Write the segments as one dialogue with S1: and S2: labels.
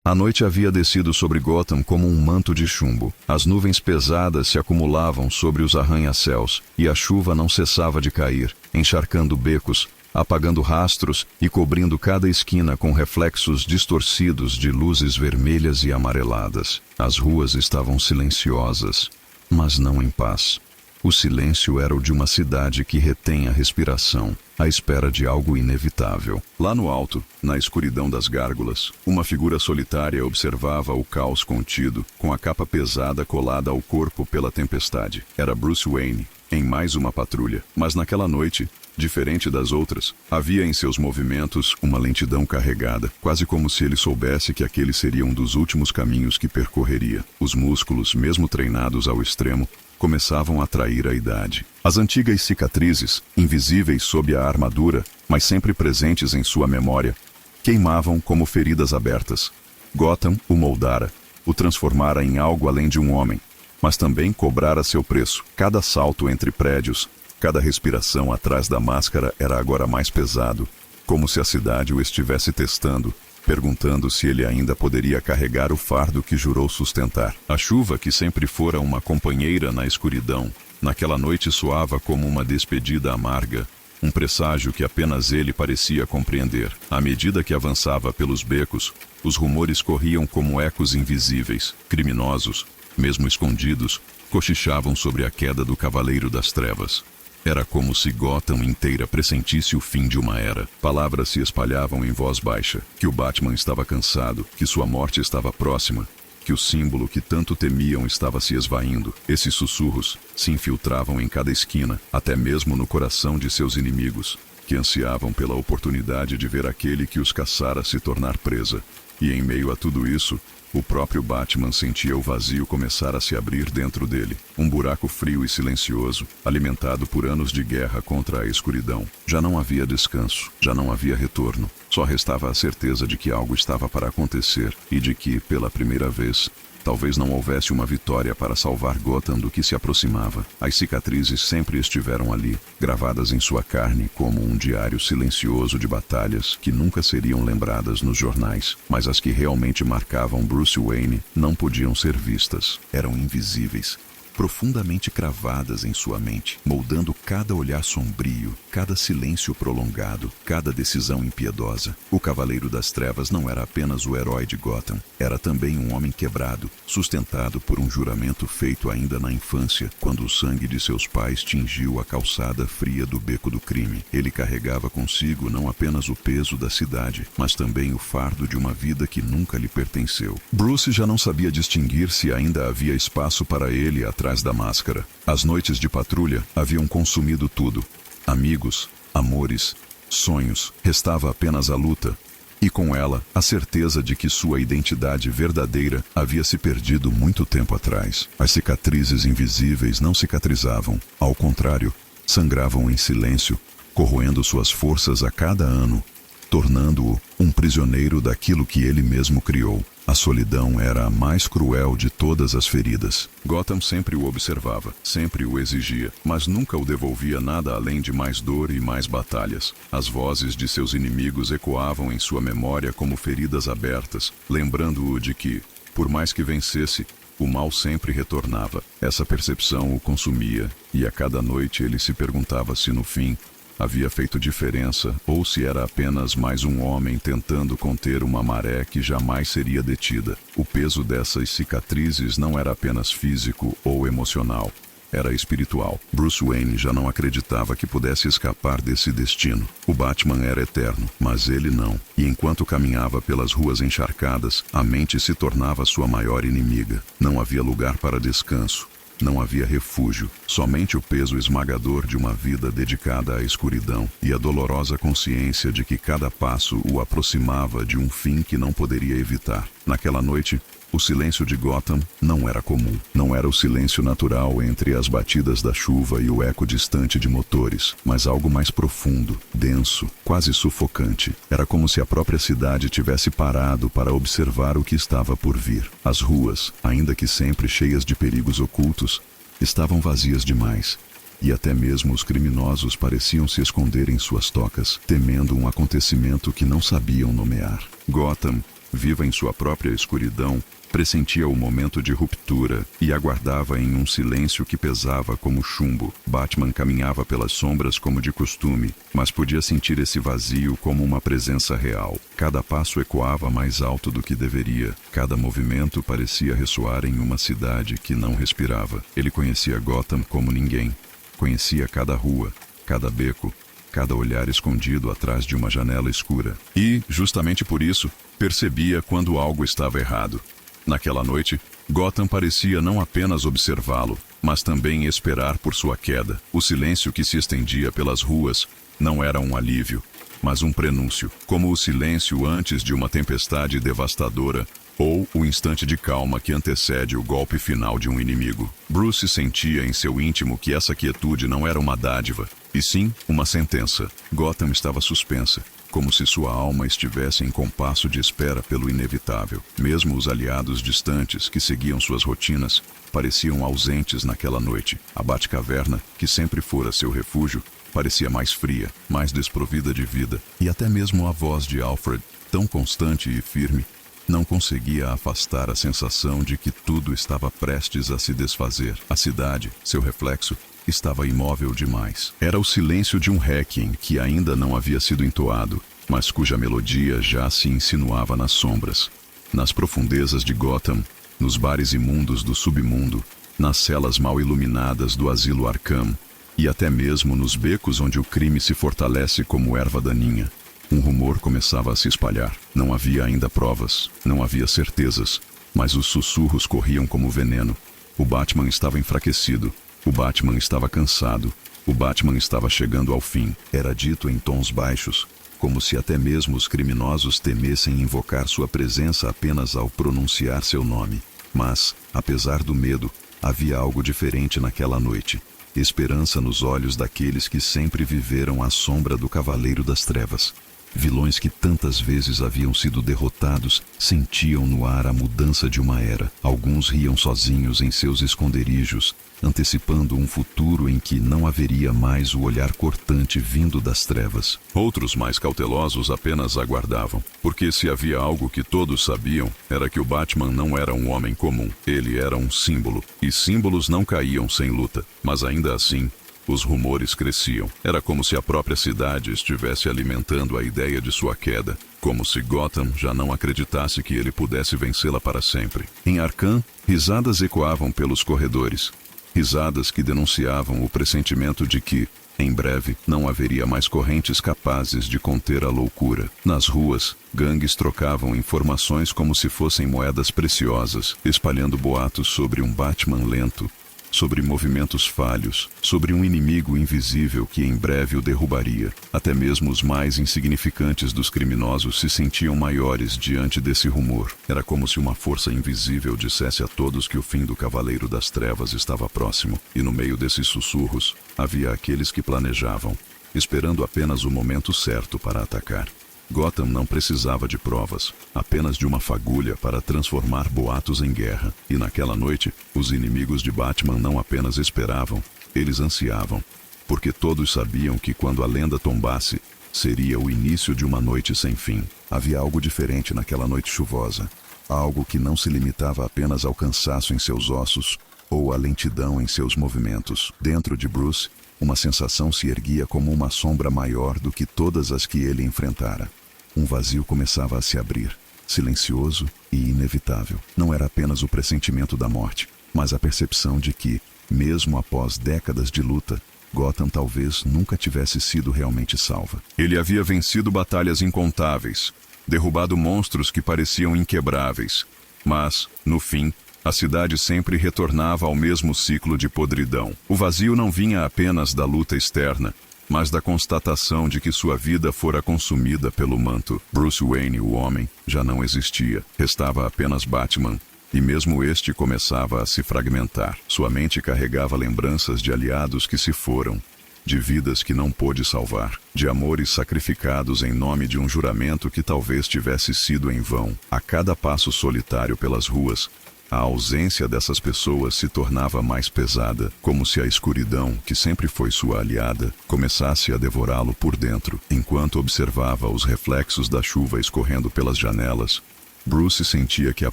S1: A noite havia descido sobre Gotham como um manto de chumbo. As nuvens pesadas se acumulavam sobre os arranha-céus, e a chuva não cessava de cair, encharcando becos, apagando rastros e cobrindo cada esquina com reflexos distorcidos de luzes vermelhas e amareladas. As ruas estavam silenciosas, mas não em paz. O silêncio era o de uma cidade que retém a respiração, à espera de algo inevitável. Lá no alto, na escuridão das gárgulas, uma figura solitária observava o caos contido, com a capa pesada colada ao corpo pela tempestade. Era Bruce Wayne, em mais uma patrulha. Mas naquela noite, diferente das outras, havia em seus movimentos uma lentidão carregada, quase como se ele soubesse que aquele seria um dos últimos caminhos que percorreria. Os músculos, mesmo treinados ao extremo, começavam a trair a idade. As antigas cicatrizes, invisíveis sob a armadura, mas sempre presentes em sua memória, queimavam como feridas abertas. Gotham o moldara, o transformara em algo além de um homem, mas também cobrara seu preço. Cada salto entre prédios, cada respiração atrás da máscara era agora mais pesado, como se a cidade o estivesse testando, perguntando se ele ainda poderia carregar o fardo que jurou sustentar. A chuva, que sempre fora uma companheira na escuridão, naquela noite soava como uma despedida amarga, um presságio que apenas ele parecia compreender. À medida que avançava pelos becos, os rumores corriam como ecos invisíveis. Criminosos, mesmo escondidos, cochichavam sobre a queda do Cavaleiro das Trevas. Era como se Gotham inteira pressentisse o fim de uma era. Palavras se espalhavam em voz baixa, que o Batman estava cansado, que sua morte estava próxima, que o símbolo que tanto temiam estava se esvaindo. Esses sussurros se infiltravam em cada esquina, até mesmo no coração de seus inimigos, que ansiavam pela oportunidade de ver aquele que os caçara se tornar presa. E em meio a tudo isso, o próprio Batman sentia o vazio começar a se abrir dentro dele. Um buraco frio e silencioso, alimentado por anos de guerra contra a escuridão. Já não havia descanso, já não havia retorno. Só restava a certeza de que algo estava para acontecer e de que, pela primeira vez, talvez não houvesse uma vitória para salvar Gotham do que se aproximava. As cicatrizes sempre estiveram ali, gravadas em sua carne como um diário silencioso de batalhas que nunca seriam lembradas nos jornais. Mas as que realmente marcavam Bruce Wayne não podiam ser vistas. Eram invisíveis, profundamente cravadas em sua mente, moldando cada olhar sombrio, cada silêncio prolongado, cada decisão impiedosa. O Cavaleiro das Trevas não era apenas o herói de Gotham, era também um homem quebrado, sustentado por um juramento feito ainda na infância, quando o sangue de seus pais tingiu a calçada fria do beco do crime. Ele carregava consigo não apenas o peso da cidade, mas também o fardo de uma vida que nunca lhe pertenceu. Bruce já não sabia distinguir se ainda havia espaço para ele atrás da máscara. As noites de patrulha haviam consumido tudo. Amigos, amores, sonhos. Restava apenas a luta. E com ela, a certeza de que sua identidade verdadeira havia se perdido muito tempo atrás. As cicatrizes invisíveis não cicatrizavam. Ao contrário, sangravam em silêncio, corroendo suas forças a cada ano, tornando-o um prisioneiro daquilo que ele mesmo criou. A solidão era a mais cruel de todas as feridas. Gotham sempre o observava, sempre o exigia, mas nunca o devolvia nada além de mais dor e mais batalhas. As vozes de seus inimigos ecoavam em sua memória como feridas abertas, lembrando-o de que, por mais que vencesse, o mal sempre retornava. Essa percepção o consumia, e a cada noite ele se perguntava se no fim havia feito diferença, ou se era apenas mais um homem tentando conter uma maré que jamais seria detida. O peso dessas cicatrizes não era apenas físico ou emocional, era espiritual. Bruce Wayne já não acreditava que pudesse escapar desse destino. O Batman era eterno, mas ele não. E enquanto caminhava pelas ruas encharcadas, a mente se tornava sua maior inimiga. Não havia lugar para descanso. Não havia refúgio, somente o peso esmagador de uma vida dedicada à escuridão e a dolorosa consciência de que cada passo o aproximava de um fim que não poderia evitar. Naquela noite, o silêncio de Gotham não era comum. Não era o silêncio natural entre as batidas da chuva e o eco distante de motores, mas algo mais profundo, denso, quase sufocante. Era como se a própria cidade tivesse parado para observar o que estava por vir. As ruas, ainda que sempre cheias de perigos ocultos, estavam vazias demais. E até mesmo os criminosos pareciam se esconder em suas tocas, temendo um acontecimento que não sabiam nomear. Gotham viva em sua própria escuridão, pressentia o momento de ruptura e aguardava em um silêncio que pesava como chumbo. Batman caminhava pelas sombras como de costume, mas podia sentir esse vazio como uma presença real. Cada passo ecoava mais alto do que deveria. Cada movimento parecia ressoar em uma cidade que não respirava. Ele conhecia Gotham como ninguém. Conhecia cada rua, cada beco, cada olhar escondido atrás de uma janela escura. E, justamente por isso, percebia quando algo estava errado. Naquela noite, Gotham parecia não apenas observá-lo, mas também esperar por sua queda. O silêncio que se estendia pelas ruas não era um alívio, mas um prenúncio, como o silêncio antes de uma tempestade devastadora ou o instante de calma que antecede o golpe final de um inimigo. Bruce sentia em seu íntimo que essa quietude não era uma dádiva, e sim uma sentença. Gotham estava suspensa, como se sua alma estivesse em compasso de espera pelo inevitável. Mesmo os aliados distantes que seguiam suas rotinas pareciam ausentes naquela noite. A Batcaverna, que sempre fora seu refúgio, parecia mais fria, mais desprovida de vida, e até mesmo a voz de Alfred, tão constante e firme, não conseguia afastar a sensação de que tudo estava prestes a se desfazer. A cidade, seu reflexo, estava imóvel demais. Era o silêncio de um Requiem que ainda não havia sido entoado, mas cuja melodia já se insinuava nas sombras. Nas profundezas de Gotham, nos bares imundos do submundo, nas celas mal iluminadas do asilo Arkham, e até mesmo nos becos onde o crime se fortalece como erva daninha. Um rumor começava a se espalhar. Não havia ainda provas, não havia certezas, mas os sussurros corriam como veneno. O Batman estava enfraquecido, o Batman estava cansado, o Batman estava chegando ao fim. Era dito em tons baixos, como se até mesmo os criminosos temessem invocar sua presença apenas ao pronunciar seu nome. Mas, apesar do medo, havia algo diferente naquela noite. Esperança nos olhos daqueles que sempre viveram à sombra do Cavaleiro das Trevas. Vilões que tantas vezes haviam sido derrotados sentiam no ar a mudança de uma era. Alguns riam sozinhos em seus esconderijos, antecipando um futuro em que não haveria mais o olhar cortante vindo das trevas. Outros, mais cautelosos, apenas aguardavam, porque se havia algo que todos sabiam, era que o Batman não era um homem comum. Ele era um símbolo, e símbolos não caíam sem luta, mas ainda assim, os rumores cresciam. Era como se a própria cidade estivesse alimentando a ideia de sua queda, como se Gotham já não acreditasse que ele pudesse vencê-la para sempre. Em Arkham, risadas ecoavam pelos corredores. Risadas que denunciavam o pressentimento de que, em breve, não haveria mais correntes capazes de conter a loucura. Nas ruas, gangues trocavam informações como se fossem moedas preciosas, espalhando boatos sobre um Batman lento, sobre movimentos falhos, sobre um inimigo invisível que em breve o derrubaria. Até mesmo os mais insignificantes dos criminosos se sentiam maiores diante desse rumor. Era como se uma força invisível dissesse a todos que o fim do Cavaleiro das Trevas estava próximo. E no meio desses sussurros, havia aqueles que planejavam, esperando apenas o momento certo para atacar. Gotham não precisava de provas, apenas de uma fagulha para transformar boatos em guerra. E naquela noite, os inimigos de Batman não apenas esperavam, eles ansiavam. Porque todos sabiam que quando a lenda tombasse, seria o início de uma noite sem fim. Havia algo diferente naquela noite chuvosa. Algo que não se limitava apenas ao cansaço em seus ossos ou à lentidão em seus movimentos. Dentro de Bruce, uma sensação se erguia como uma sombra maior do que todas as que ele enfrentara. Um vazio começava a se abrir, silencioso e inevitável. Não era apenas o pressentimento da morte, mas a percepção de que, mesmo após décadas de luta, Gotham talvez nunca tivesse sido realmente salva. Ele havia vencido batalhas incontáveis, derrubado monstros que pareciam inquebráveis, mas, no fim, a cidade sempre retornava ao mesmo ciclo de podridão. O vazio não vinha apenas da luta externa, mas da constatação de que sua vida fora consumida pelo manto. Bruce Wayne, o homem, já não existia. Restava apenas Batman, e mesmo este começava a se fragmentar. Sua mente carregava lembranças de aliados que se foram, de vidas que não pôde salvar, de amores sacrificados em nome de um juramento que talvez tivesse sido em vão. A cada passo solitário pelas ruas, a ausência dessas pessoas se tornava mais pesada, como se a escuridão, que sempre foi sua aliada, começasse a devorá-lo por dentro. Enquanto observava os reflexos da chuva escorrendo pelas janelas, Bruce sentia que a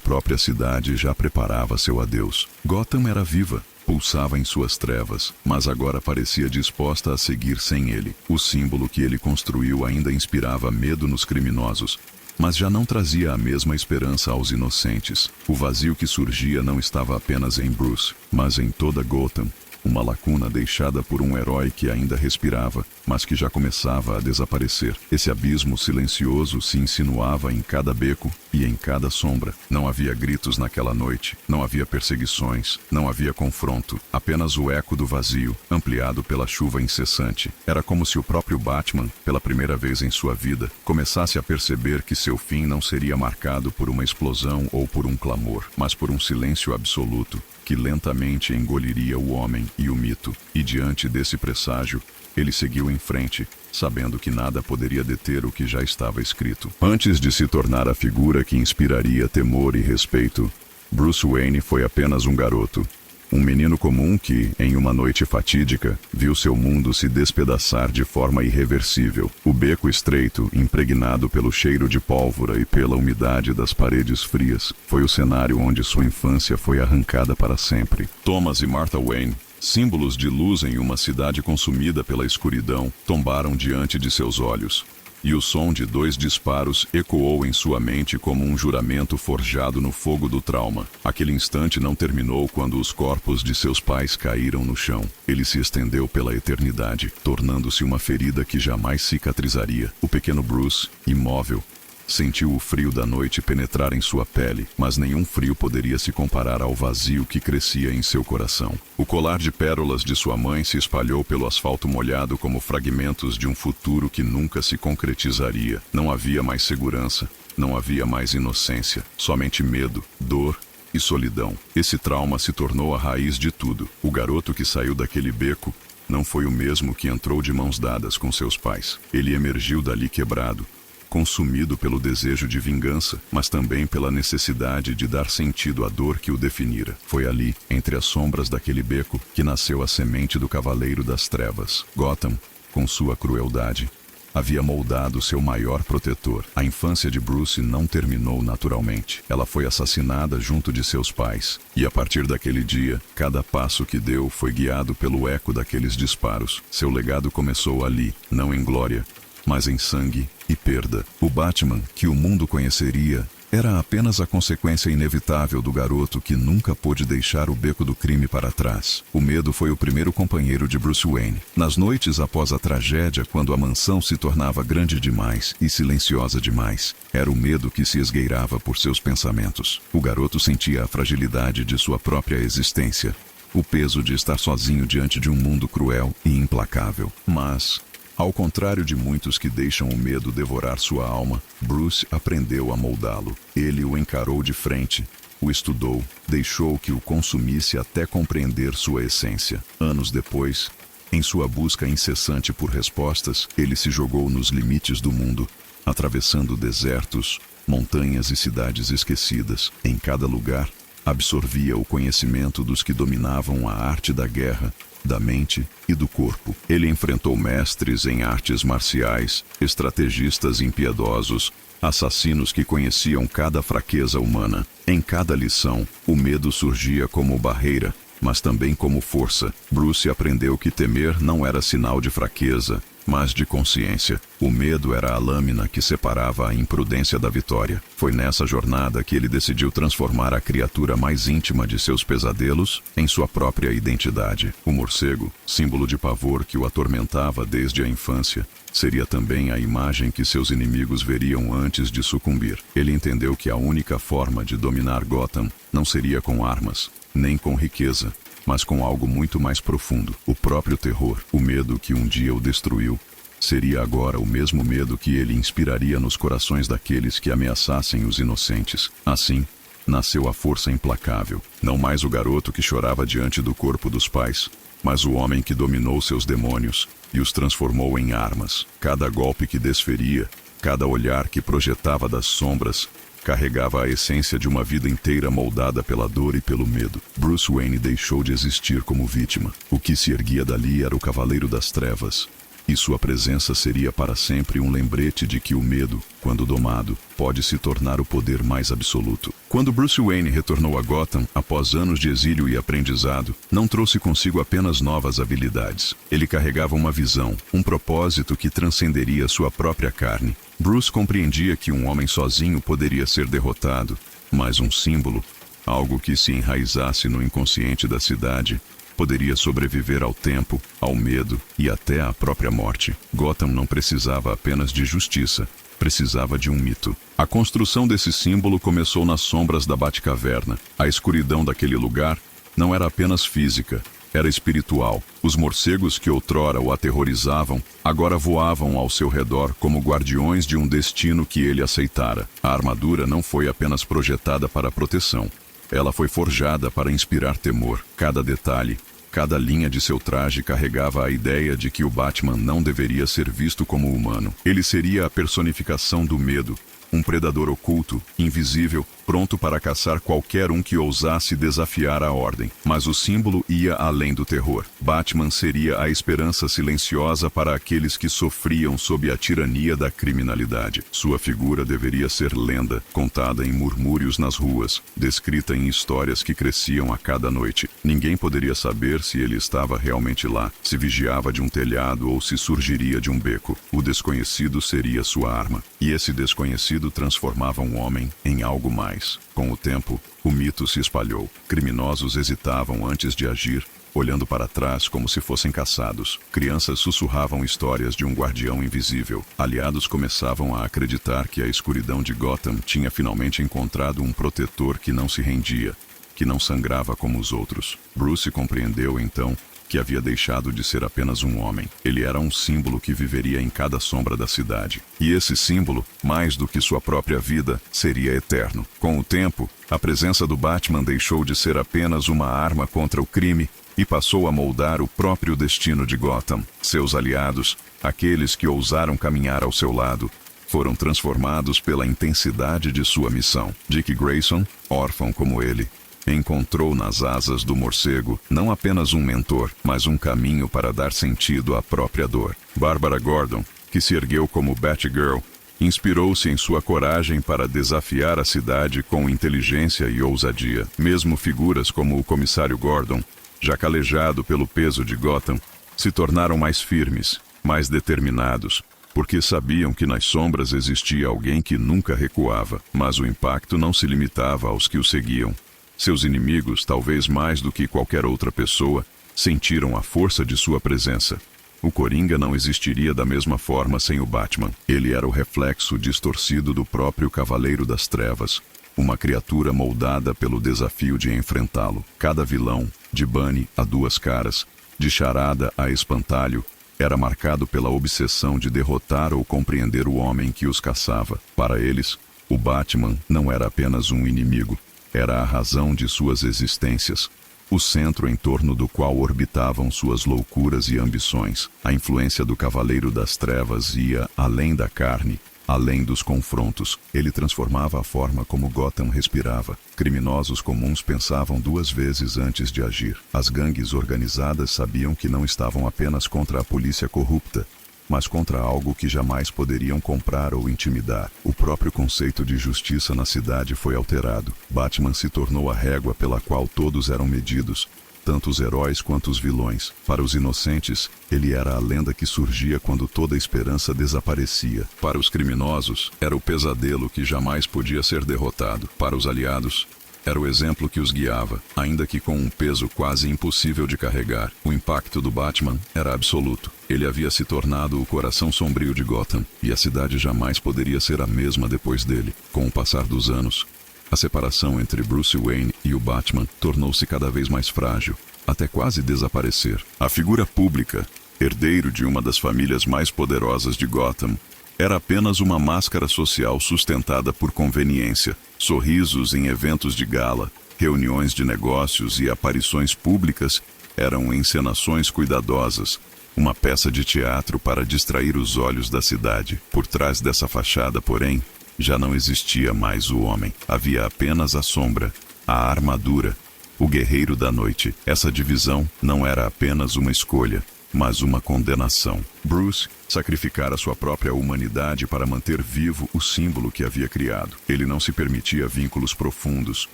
S1: própria cidade já preparava seu adeus. Gotham era viva, pulsava em suas trevas, mas agora parecia disposta a seguir sem ele. O símbolo que ele construiu ainda inspirava medo nos criminosos, mas já não trazia a mesma esperança aos inocentes. O vazio que surgia não estava apenas em Bruce, mas em toda Gotham. Uma lacuna deixada por um herói que ainda respirava, mas que já começava a desaparecer. Esse abismo silencioso se insinuava em cada beco e em cada sombra. Não havia gritos naquela noite, não havia perseguições, não havia confronto, apenas o eco do vazio, ampliado pela chuva incessante. Era como se o próprio Batman, pela primeira vez em sua vida, começasse a perceber que seu fim não seria marcado por uma explosão ou por um clamor, mas por um silêncio absoluto, que lentamente engoliria o homem e o mito. E diante desse presságio, ele seguiu em frente, sabendo que nada poderia deter o que já estava escrito. Antes de se tornar a figura que inspiraria temor e respeito, Bruce Wayne foi apenas um garoto. Um menino comum que, em uma noite fatídica, viu seu mundo se despedaçar de forma irreversível. O beco estreito, impregnado pelo cheiro de pólvora e pela umidade das paredes frias, foi o cenário onde sua infância foi arrancada para sempre. Thomas e Martha Wayne, símbolos de luz em uma cidade consumida pela escuridão, tombaram diante de seus olhos. E o som de 2 disparos ecoou em sua mente como um juramento forjado no fogo do trauma. Aquele instante não terminou quando os corpos de seus pais caíram no chão. Ele se estendeu pela eternidade, tornando-se uma ferida que jamais cicatrizaria. O pequeno Bruce, imóvel, sentiu o frio da noite penetrar em sua pele, mas nenhum frio poderia se comparar ao vazio que crescia em seu coração. O colar de pérolas de sua mãe se espalhou pelo asfalto molhado como fragmentos de um futuro que nunca se concretizaria. Não havia mais segurança, não havia mais inocência, somente medo, dor e solidão. Esse trauma se tornou a raiz de tudo. O garoto que saiu daquele beco não foi o mesmo que entrou de mãos dadas com seus pais. Ele emergiu dali quebrado, consumido pelo desejo de vingança, mas também pela necessidade de dar sentido à dor que o definira. Foi ali, entre as sombras daquele beco, que nasceu a semente do Cavaleiro das Trevas. Gotham, com sua crueldade, havia moldado seu maior protetor. A infância de Bruce não terminou naturalmente. Ela foi assassinada junto de seus pais. E a partir daquele dia, cada passo que deu foi guiado pelo eco daqueles disparos. Seu legado começou ali, não em glória, mas em sangue e perda. O Batman, que o mundo conheceria, era apenas a consequência inevitável do garoto que nunca pôde deixar o beco do crime para trás. O medo foi o primeiro companheiro de Bruce Wayne. Nas noites após a tragédia, quando a mansão se tornava grande demais e silenciosa demais, era o medo que se esgueirava por seus pensamentos. O garoto sentia a fragilidade de sua própria existência, o peso de estar sozinho diante de um mundo cruel e implacável. Mas, ao contrário de muitos que deixam o medo devorar sua alma, Bruce aprendeu a moldá-lo. Ele o encarou de frente, o estudou, deixou que o consumisse até compreender sua essência. Anos depois, em sua busca incessante por respostas, ele se jogou nos limites do mundo, atravessando desertos, montanhas e cidades esquecidas. Em cada lugar, absorvia o conhecimento dos que dominavam a arte da guerra, da mente e do corpo. Ele enfrentou mestres em artes marciais, estrategistas impiedosos, assassinos que conheciam cada fraqueza humana. Em cada lição, o medo surgia como barreira, mas também como força. Bruce aprendeu que temer não era sinal de fraqueza, mas de consciência. O medo era a lâmina que separava a imprudência da vitória. Foi nessa jornada que ele decidiu transformar a criatura mais íntima de seus pesadelos em sua própria identidade. O morcego, símbolo de pavor que o atormentava desde a infância, seria também a imagem que seus inimigos veriam antes de sucumbir. Ele entendeu que a única forma de dominar Gotham não seria com armas, nem com riqueza, mas com algo muito mais profundo. O próprio terror, o medo que um dia o destruiu, seria agora o mesmo medo que ele inspiraria nos corações daqueles que ameaçassem os inocentes. Assim, nasceu a força implacável. Não mais o garoto que chorava diante do corpo dos pais, mas o homem que dominou seus demônios e os transformou em armas. Cada golpe que desferia, cada olhar que projetava das sombras, carregava a essência de uma vida inteira moldada pela dor e pelo medo. Bruce Wayne deixou de existir como vítima. O que se erguia dali era o Cavaleiro das Trevas, e sua presença seria para sempre um lembrete de que o medo, quando domado, pode se tornar o poder mais absoluto. Quando Bruce Wayne retornou a Gotham após anos de exílio e aprendizado, não trouxe consigo apenas novas habilidades. Ele carregava uma visão, um propósito que transcenderia sua própria carne. Bruce compreendia que um homem sozinho poderia ser derrotado, mas um símbolo, algo que se enraizasse no inconsciente da cidade, poderia sobreviver ao tempo, ao medo e até à própria morte. Gotham não precisava apenas de justiça, precisava de um mito. A construção desse símbolo começou nas sombras da Batcaverna. A escuridão daquele lugar não era apenas física, era espiritual. Os morcegos que outrora o aterrorizavam, agora voavam ao seu redor como guardiões de um destino que ele aceitara. A armadura não foi apenas projetada para proteção. Ela foi forjada para inspirar temor. Cada detalhe, cada linha de seu traje carregava a ideia de que o Batman não deveria ser visto como humano. Ele seria a personificação do medo, um predador oculto, invisível, pronto para caçar qualquer um que ousasse desafiar a ordem. Mas o símbolo ia além do terror. Batman seria a esperança silenciosa para aqueles que sofriam sob a tirania da criminalidade. Sua figura deveria ser lenda, contada em murmúrios nas ruas, descrita em histórias que cresciam a cada noite. Ninguém poderia saber se ele estava realmente lá, se vigiava de um telhado ou se surgiria de um beco. O desconhecido seria sua arma. E esse desconhecido transformava um homem em algo mais. Com o tempo, o mito se espalhou. Criminosos hesitavam antes de agir, olhando para trás como se fossem caçados. Crianças sussurravam histórias de um guardião invisível. Aliados começavam a acreditar que a escuridão de Gotham tinha finalmente encontrado um protetor que não se rendia, que não sangrava como os outros. Bruce compreendeu, então, que havia deixado de ser apenas um homem. Ele era um símbolo que viveria em cada sombra da cidade. E esse símbolo, mais do que sua própria vida, seria eterno. Com o tempo, a presença do Batman deixou de ser apenas uma arma contra o crime e passou a moldar o próprio destino de Gotham. Seus aliados, aqueles que ousaram caminhar ao seu lado, foram transformados pela intensidade de sua missão. Dick Grayson, órfão como ele, encontrou nas asas do morcego não apenas um mentor, mas um caminho para dar sentido à própria dor. Bárbara Gordon, que se ergueu como Batgirl, inspirou-se em sua coragem para desafiar a cidade com inteligência e ousadia. Mesmo figuras como o comissário Gordon, já calejado pelo peso de Gotham, se tornaram mais firmes, mais determinados, porque sabiam que nas sombras existia alguém que nunca recuava. Mas o impacto não se limitava aos que o seguiam. Seus inimigos, talvez mais do que qualquer outra pessoa, sentiram a força de sua presença. O Coringa não existiria da mesma forma sem o Batman. Ele era o reflexo distorcido do próprio Cavaleiro das Trevas, uma criatura moldada pelo desafio de enfrentá-lo. Cada vilão, de Bunny a Duas Caras, de Charada a Espantalho, era marcado pela obsessão de derrotar ou compreender o homem que os caçava. Para eles, o Batman não era apenas um inimigo. Era a razão de suas existências, o centro em torno do qual orbitavam suas loucuras e ambições. A influência do Cavaleiro das Trevas ia além da carne, além dos confrontos. Ele transformava a forma como Gotham respirava. Criminosos comuns pensavam duas vezes antes de agir. As gangues organizadas sabiam que não estavam apenas contra a polícia corrupta, mas contra algo que jamais poderiam comprar ou intimidar. O próprio conceito de justiça na cidade foi alterado. Batman se tornou a régua pela qual todos eram medidos, tanto os heróis quanto os vilões. Para os inocentes, ele era a lenda que surgia quando toda a esperança desaparecia. Para os criminosos, era o pesadelo que jamais podia ser derrotado. Para os aliados, era o exemplo que os guiava, ainda que com um peso quase impossível de carregar. O impacto do Batman era absoluto. Ele havia se tornado o coração sombrio de Gotham, e a cidade jamais poderia ser a mesma depois dele. Com o passar dos anos, a separação entre Bruce Wayne e o Batman tornou-se cada vez mais frágil, até quase desaparecer. A figura pública, herdeiro de uma das famílias mais poderosas de Gotham, era apenas uma máscara social sustentada por conveniência. Sorrisos em eventos de gala, reuniões de negócios e aparições públicas eram encenações cuidadosas, uma peça de teatro para distrair os olhos da cidade. Por trás dessa fachada, porém, já não existia mais o homem. Havia apenas a sombra, a armadura, o guerreiro da noite. Essa divisão não era apenas uma escolha, mas uma condenação. Bruce sacrificara sua própria humanidade para manter vivo o símbolo que havia criado. Ele não se permitia vínculos profundos,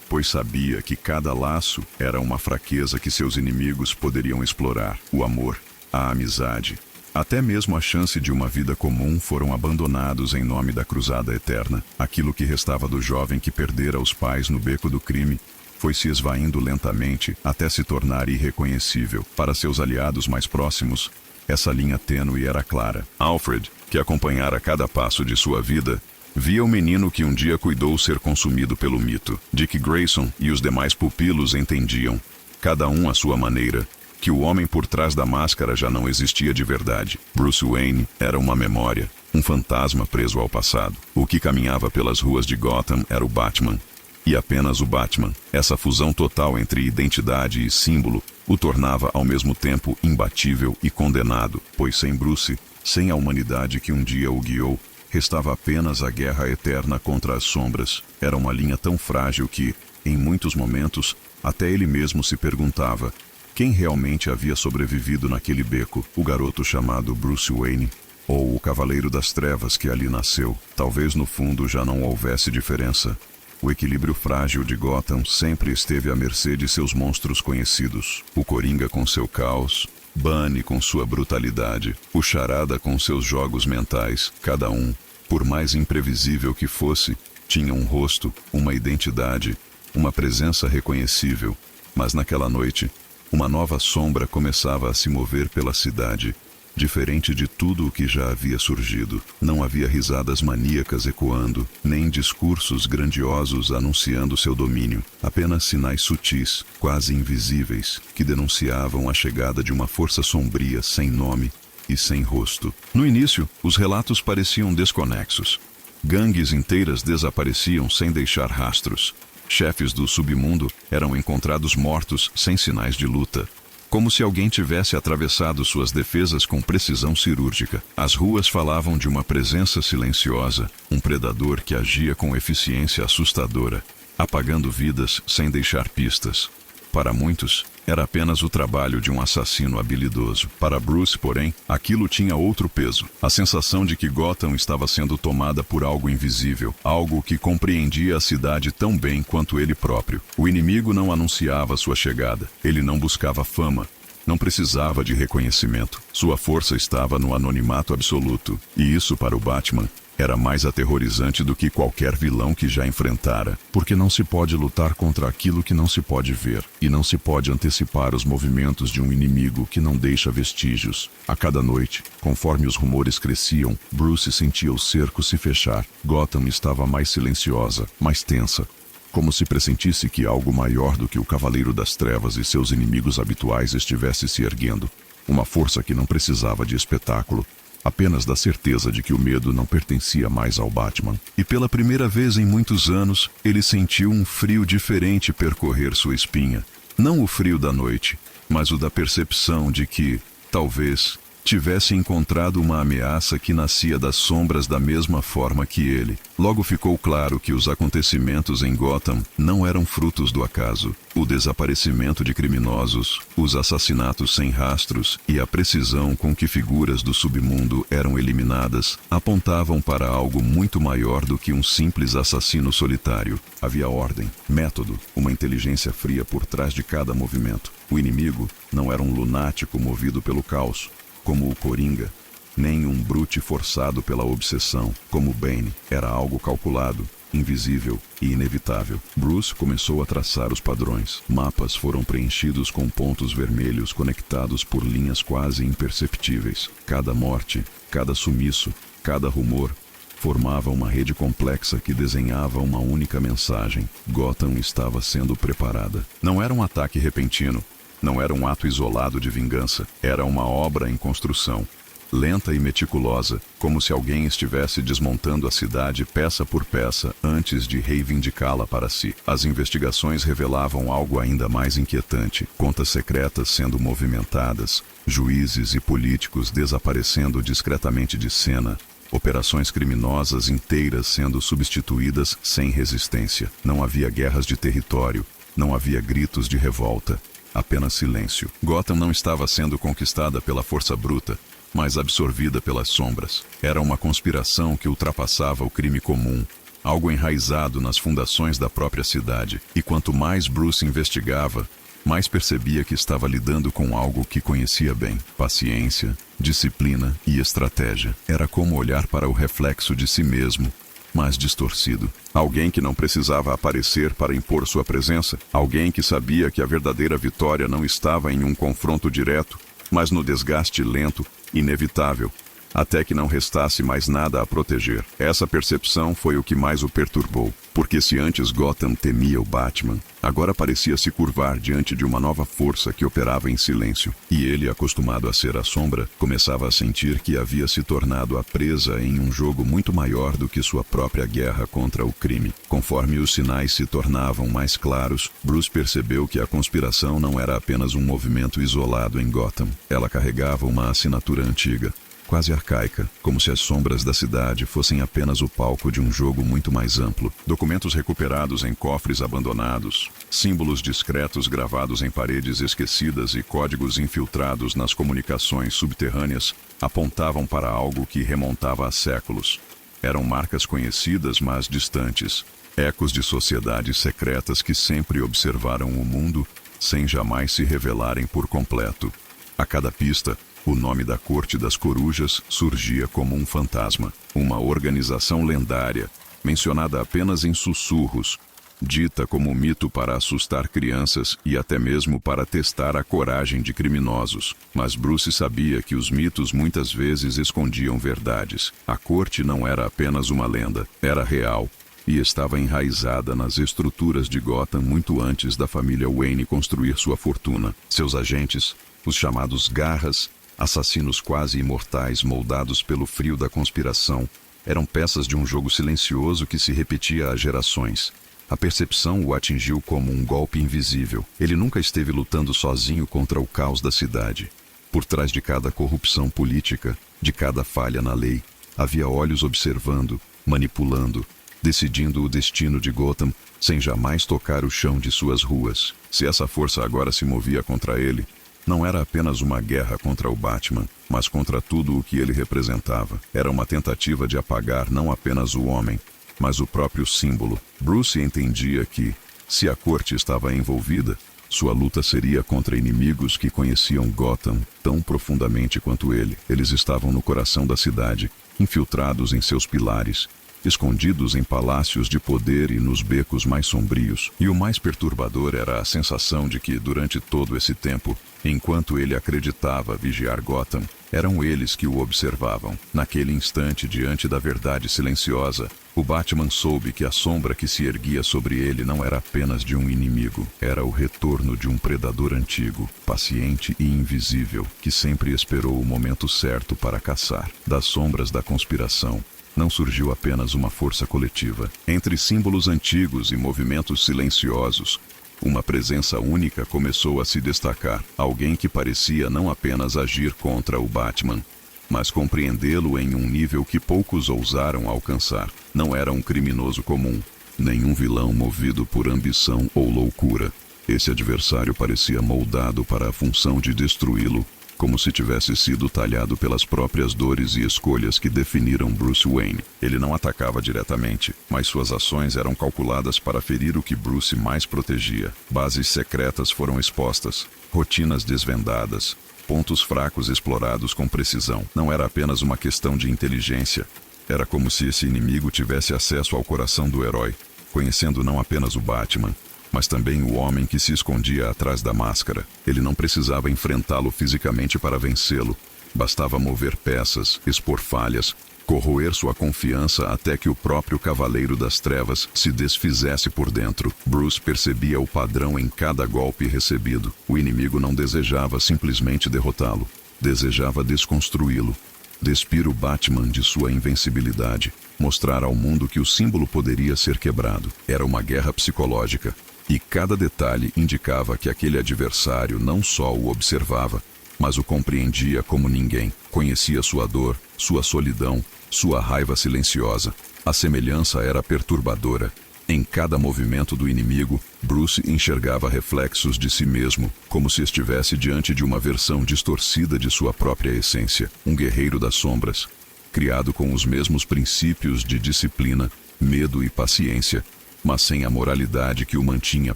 S1: pois sabia que cada laço era uma fraqueza que seus inimigos poderiam explorar. O amor, a amizade, até mesmo a chance de uma vida comum foram abandonados em nome da cruzada eterna. Aquilo que restava do jovem que perdera os pais no beco do crime foi se esvaindo lentamente até se tornar irreconhecível. Para seus aliados mais próximos, essa linha tênue era clara. Alfred, que acompanhara cada passo de sua vida, via o menino que um dia cuidou ser consumido pelo mito. Dick Grayson e os demais pupilos entendiam, cada um à sua maneira, que o homem por trás da máscara já não existia de verdade. Bruce Wayne era uma memória, um fantasma preso ao passado. O que caminhava pelas ruas de Gotham era o Batman, e apenas o Batman. Essa fusão total entre identidade e símbolo o tornava ao mesmo tempo imbatível e condenado, pois sem Bruce, sem a humanidade que um dia o guiou, restava apenas a guerra eterna contra as sombras. Era uma linha tão frágil que, em muitos momentos, até ele mesmo se perguntava quem realmente havia sobrevivido naquele beco, o garoto chamado Bruce Wayne, ou o Cavaleiro das Trevas que ali nasceu. Talvez no fundo já não houvesse diferença. O equilíbrio frágil de Gotham sempre esteve à mercê de seus monstros conhecidos. O Coringa com seu caos, Bunny com sua brutalidade, o Charada com seus jogos mentais. Cada um, por mais imprevisível que fosse, tinha um rosto, uma identidade, uma presença reconhecível. Mas naquela noite, uma nova sombra começava a se mover pela cidade, diferente de tudo o que já havia surgido. Não havia risadas maníacas ecoando, nem discursos grandiosos anunciando seu domínio. Apenas sinais sutis, quase invisíveis, que denunciavam a chegada de uma força sombria sem nome e sem rosto. No início, os relatos pareciam desconexos. Gangues inteiras desapareciam sem deixar rastros. Chefes do submundo eram encontrados mortos sem sinais de luta, como se alguém tivesse atravessado suas defesas com precisão cirúrgica. As ruas falavam de uma presença silenciosa, um predador que agia com eficiência assustadora, apagando vidas sem deixar pistas. Para muitos, era apenas o trabalho de um assassino habilidoso. Para Bruce, porém, aquilo tinha outro peso. A sensação de que Gotham estava sendo tomada por algo invisível, algo que compreendia a cidade tão bem quanto ele próprio. O inimigo não anunciava sua chegada. Ele não buscava fama. Não precisava de reconhecimento. Sua força estava no anonimato absoluto. E isso, para o Batman, era mais aterrorizante do que qualquer vilão que já enfrentara, porque não se pode lutar contra aquilo que não se pode ver, e não se pode antecipar os movimentos de um inimigo que não deixa vestígios. A cada noite, conforme os rumores cresciam, Bruce sentia o cerco se fechar. Gotham estava mais silenciosa, mais tensa, como se pressentisse que algo maior do que o Cavaleiro das Trevas e seus inimigos habituais estivesse se erguendo. Uma força que não precisava de espetáculo, apenas da certeza de que o medo não pertencia mais ao Batman. E pela primeira vez em muitos anos, ele sentiu um frio diferente percorrer sua espinha. Não o frio da noite, mas o da percepção de que, talvez, tivesse encontrado uma ameaça que nascia das sombras da mesma forma que ele. Logo ficou claro que os acontecimentos em Gotham não eram frutos do acaso. O desaparecimento de criminosos, os assassinatos sem rastros e a precisão com que figuras do submundo eram eliminadas apontavam para algo muito maior do que um simples assassino solitário. Havia ordem, método, uma inteligência fria por trás de cada movimento. O inimigo não era um lunático movido pelo caos, como o Coringa, nem um brute forçado pela obsessão, como Bane. Era algo calculado, invisível e inevitável. Bruce começou a traçar os padrões. Mapas foram preenchidos com pontos vermelhos conectados por linhas quase imperceptíveis. Cada morte, cada sumiço, cada rumor formava uma rede complexa que desenhava uma única mensagem. Gotham estava sendo preparada. Não era um ataque repentino. Não era um ato isolado de vingança, era uma obra em construção, lenta e meticulosa, como se alguém estivesse desmontando a cidade peça por peça antes de reivindicá-la para si. As investigações revelavam algo ainda mais inquietante: contas secretas sendo movimentadas, juízes e políticos desaparecendo discretamente de cena, operações criminosas inteiras sendo substituídas sem resistência. Não havia guerras de território, não havia gritos de revolta. apenas silêncio. Gotham não estava sendo conquistada pela força bruta, mas absorvida pelas sombras. Era uma conspiração que ultrapassava o crime comum, algo enraizado nas fundações da própria cidade. E quanto mais Bruce investigava, mais percebia que estava lidando com algo que conhecia bem: paciência, disciplina e estratégia. Era como olhar para o reflexo de si mesmo, mas distorcido. Alguém que não precisava aparecer para impor sua presença. Alguém que sabia que a verdadeira vitória não estava em um confronto direto, mas no desgaste lento, inevitável, até que não restasse mais nada a proteger. Essa percepção foi o que mais o perturbou, porque se antes Gotham temia o Batman, agora parecia se curvar diante de uma nova força que operava em silêncio. E ele, acostumado a ser a sombra, começava a sentir que havia se tornado a presa em um jogo muito maior do que sua própria guerra contra o crime. Conforme os sinais se tornavam mais claros, Bruce percebeu que a conspiração não era apenas um movimento isolado em Gotham. Ela carregava uma assinatura antiga, quase arcaica, como se as sombras da cidade fossem apenas o palco de um jogo muito mais amplo. Documentos recuperados em cofres abandonados, símbolos discretos gravados em paredes esquecidas e códigos infiltrados nas comunicações subterrâneas apontavam para algo que remontava a séculos. Eram marcas conhecidas, mas distantes, ecos de sociedades secretas que sempre observaram o mundo, sem jamais se revelarem por completo. A cada pista, o nome da Corte das Corujas surgia como um fantasma, uma organização lendária, mencionada apenas em sussurros, dita como mito para assustar crianças e até mesmo para testar a coragem de criminosos. Mas Bruce sabia que os mitos muitas vezes escondiam verdades. A corte não era apenas uma lenda, era real e estava enraizada nas estruturas de Gotham muito antes da família Wayne construir sua fortuna. Seus agentes, os chamados Garras, assassinos quase imortais moldados pelo frio da conspiração, eram peças de um jogo silencioso que se repetia há gerações. A percepção o atingiu como um golpe invisível. Ele nunca esteve lutando sozinho contra o caos da cidade. Por trás de cada corrupção política, de cada falha na lei, havia olhos observando, manipulando, decidindo o destino de Gotham sem jamais tocar o chão de suas ruas. Se essa força agora se movia contra ele, não era apenas uma guerra contra o Batman, mas contra tudo o que ele representava. Era uma tentativa de apagar não apenas o homem, mas o próprio símbolo. Bruce entendia que, se a corte estava envolvida, sua luta seria contra inimigos que conheciam Gotham tão profundamente quanto ele. Eles estavam no coração da cidade, infiltrados em seus pilares, escondidos em palácios de poder e nos becos mais sombrios. E o mais perturbador era a sensação de que, durante todo esse tempo, enquanto ele acreditava vigiar Gotham, eram eles que o observavam. Naquele instante, diante da verdade silenciosa, o Batman soube que a sombra que se erguia sobre ele não era apenas de um inimigo. Era o retorno de um predador antigo, paciente e invisível, que sempre esperou o momento certo para caçar. Das sombras da conspiração, não surgiu apenas uma força coletiva. Entre símbolos antigos e movimentos silenciosos, uma presença única começou a se destacar. Alguém que parecia não apenas agir contra o Batman, mas compreendê-lo em um nível que poucos ousaram alcançar. Não era um criminoso comum, nem um vilão movido por ambição ou loucura. Esse adversário parecia moldado para a função de destruí-lo, como se tivesse sido talhado pelas próprias dores e escolhas que definiram Bruce Wayne. Ele não atacava diretamente, mas suas ações eram calculadas para ferir o que Bruce mais protegia. Bases secretas foram expostas, rotinas desvendadas, pontos fracos explorados com precisão. Não era apenas uma questão de inteligência. Era como se esse inimigo tivesse acesso ao coração do herói, conhecendo não apenas o Batman, mas também o homem que se escondia atrás da máscara. Ele não precisava enfrentá-lo fisicamente para vencê-lo. Bastava mover peças, expor falhas, corroer sua confiança até que o próprio Cavaleiro das Trevas se desfizesse por dentro. Bruce percebia o padrão em cada golpe recebido. O inimigo não desejava simplesmente derrotá-lo. Desejava desconstruí-lo. Despir o Batman de sua invencibilidade. Mostrar ao mundo que o símbolo poderia ser quebrado. Era uma guerra psicológica. E cada detalhe indicava que aquele adversário não só o observava, mas o compreendia como ninguém. Conhecia sua dor, sua solidão, sua raiva silenciosa. A semelhança era perturbadora. Em cada movimento do inimigo, Bruce enxergava reflexos de si mesmo, como se estivesse diante de uma versão distorcida de sua própria essência. Um guerreiro das sombras, criado com os mesmos princípios de disciplina, medo e paciência, mas sem a moralidade que o mantinha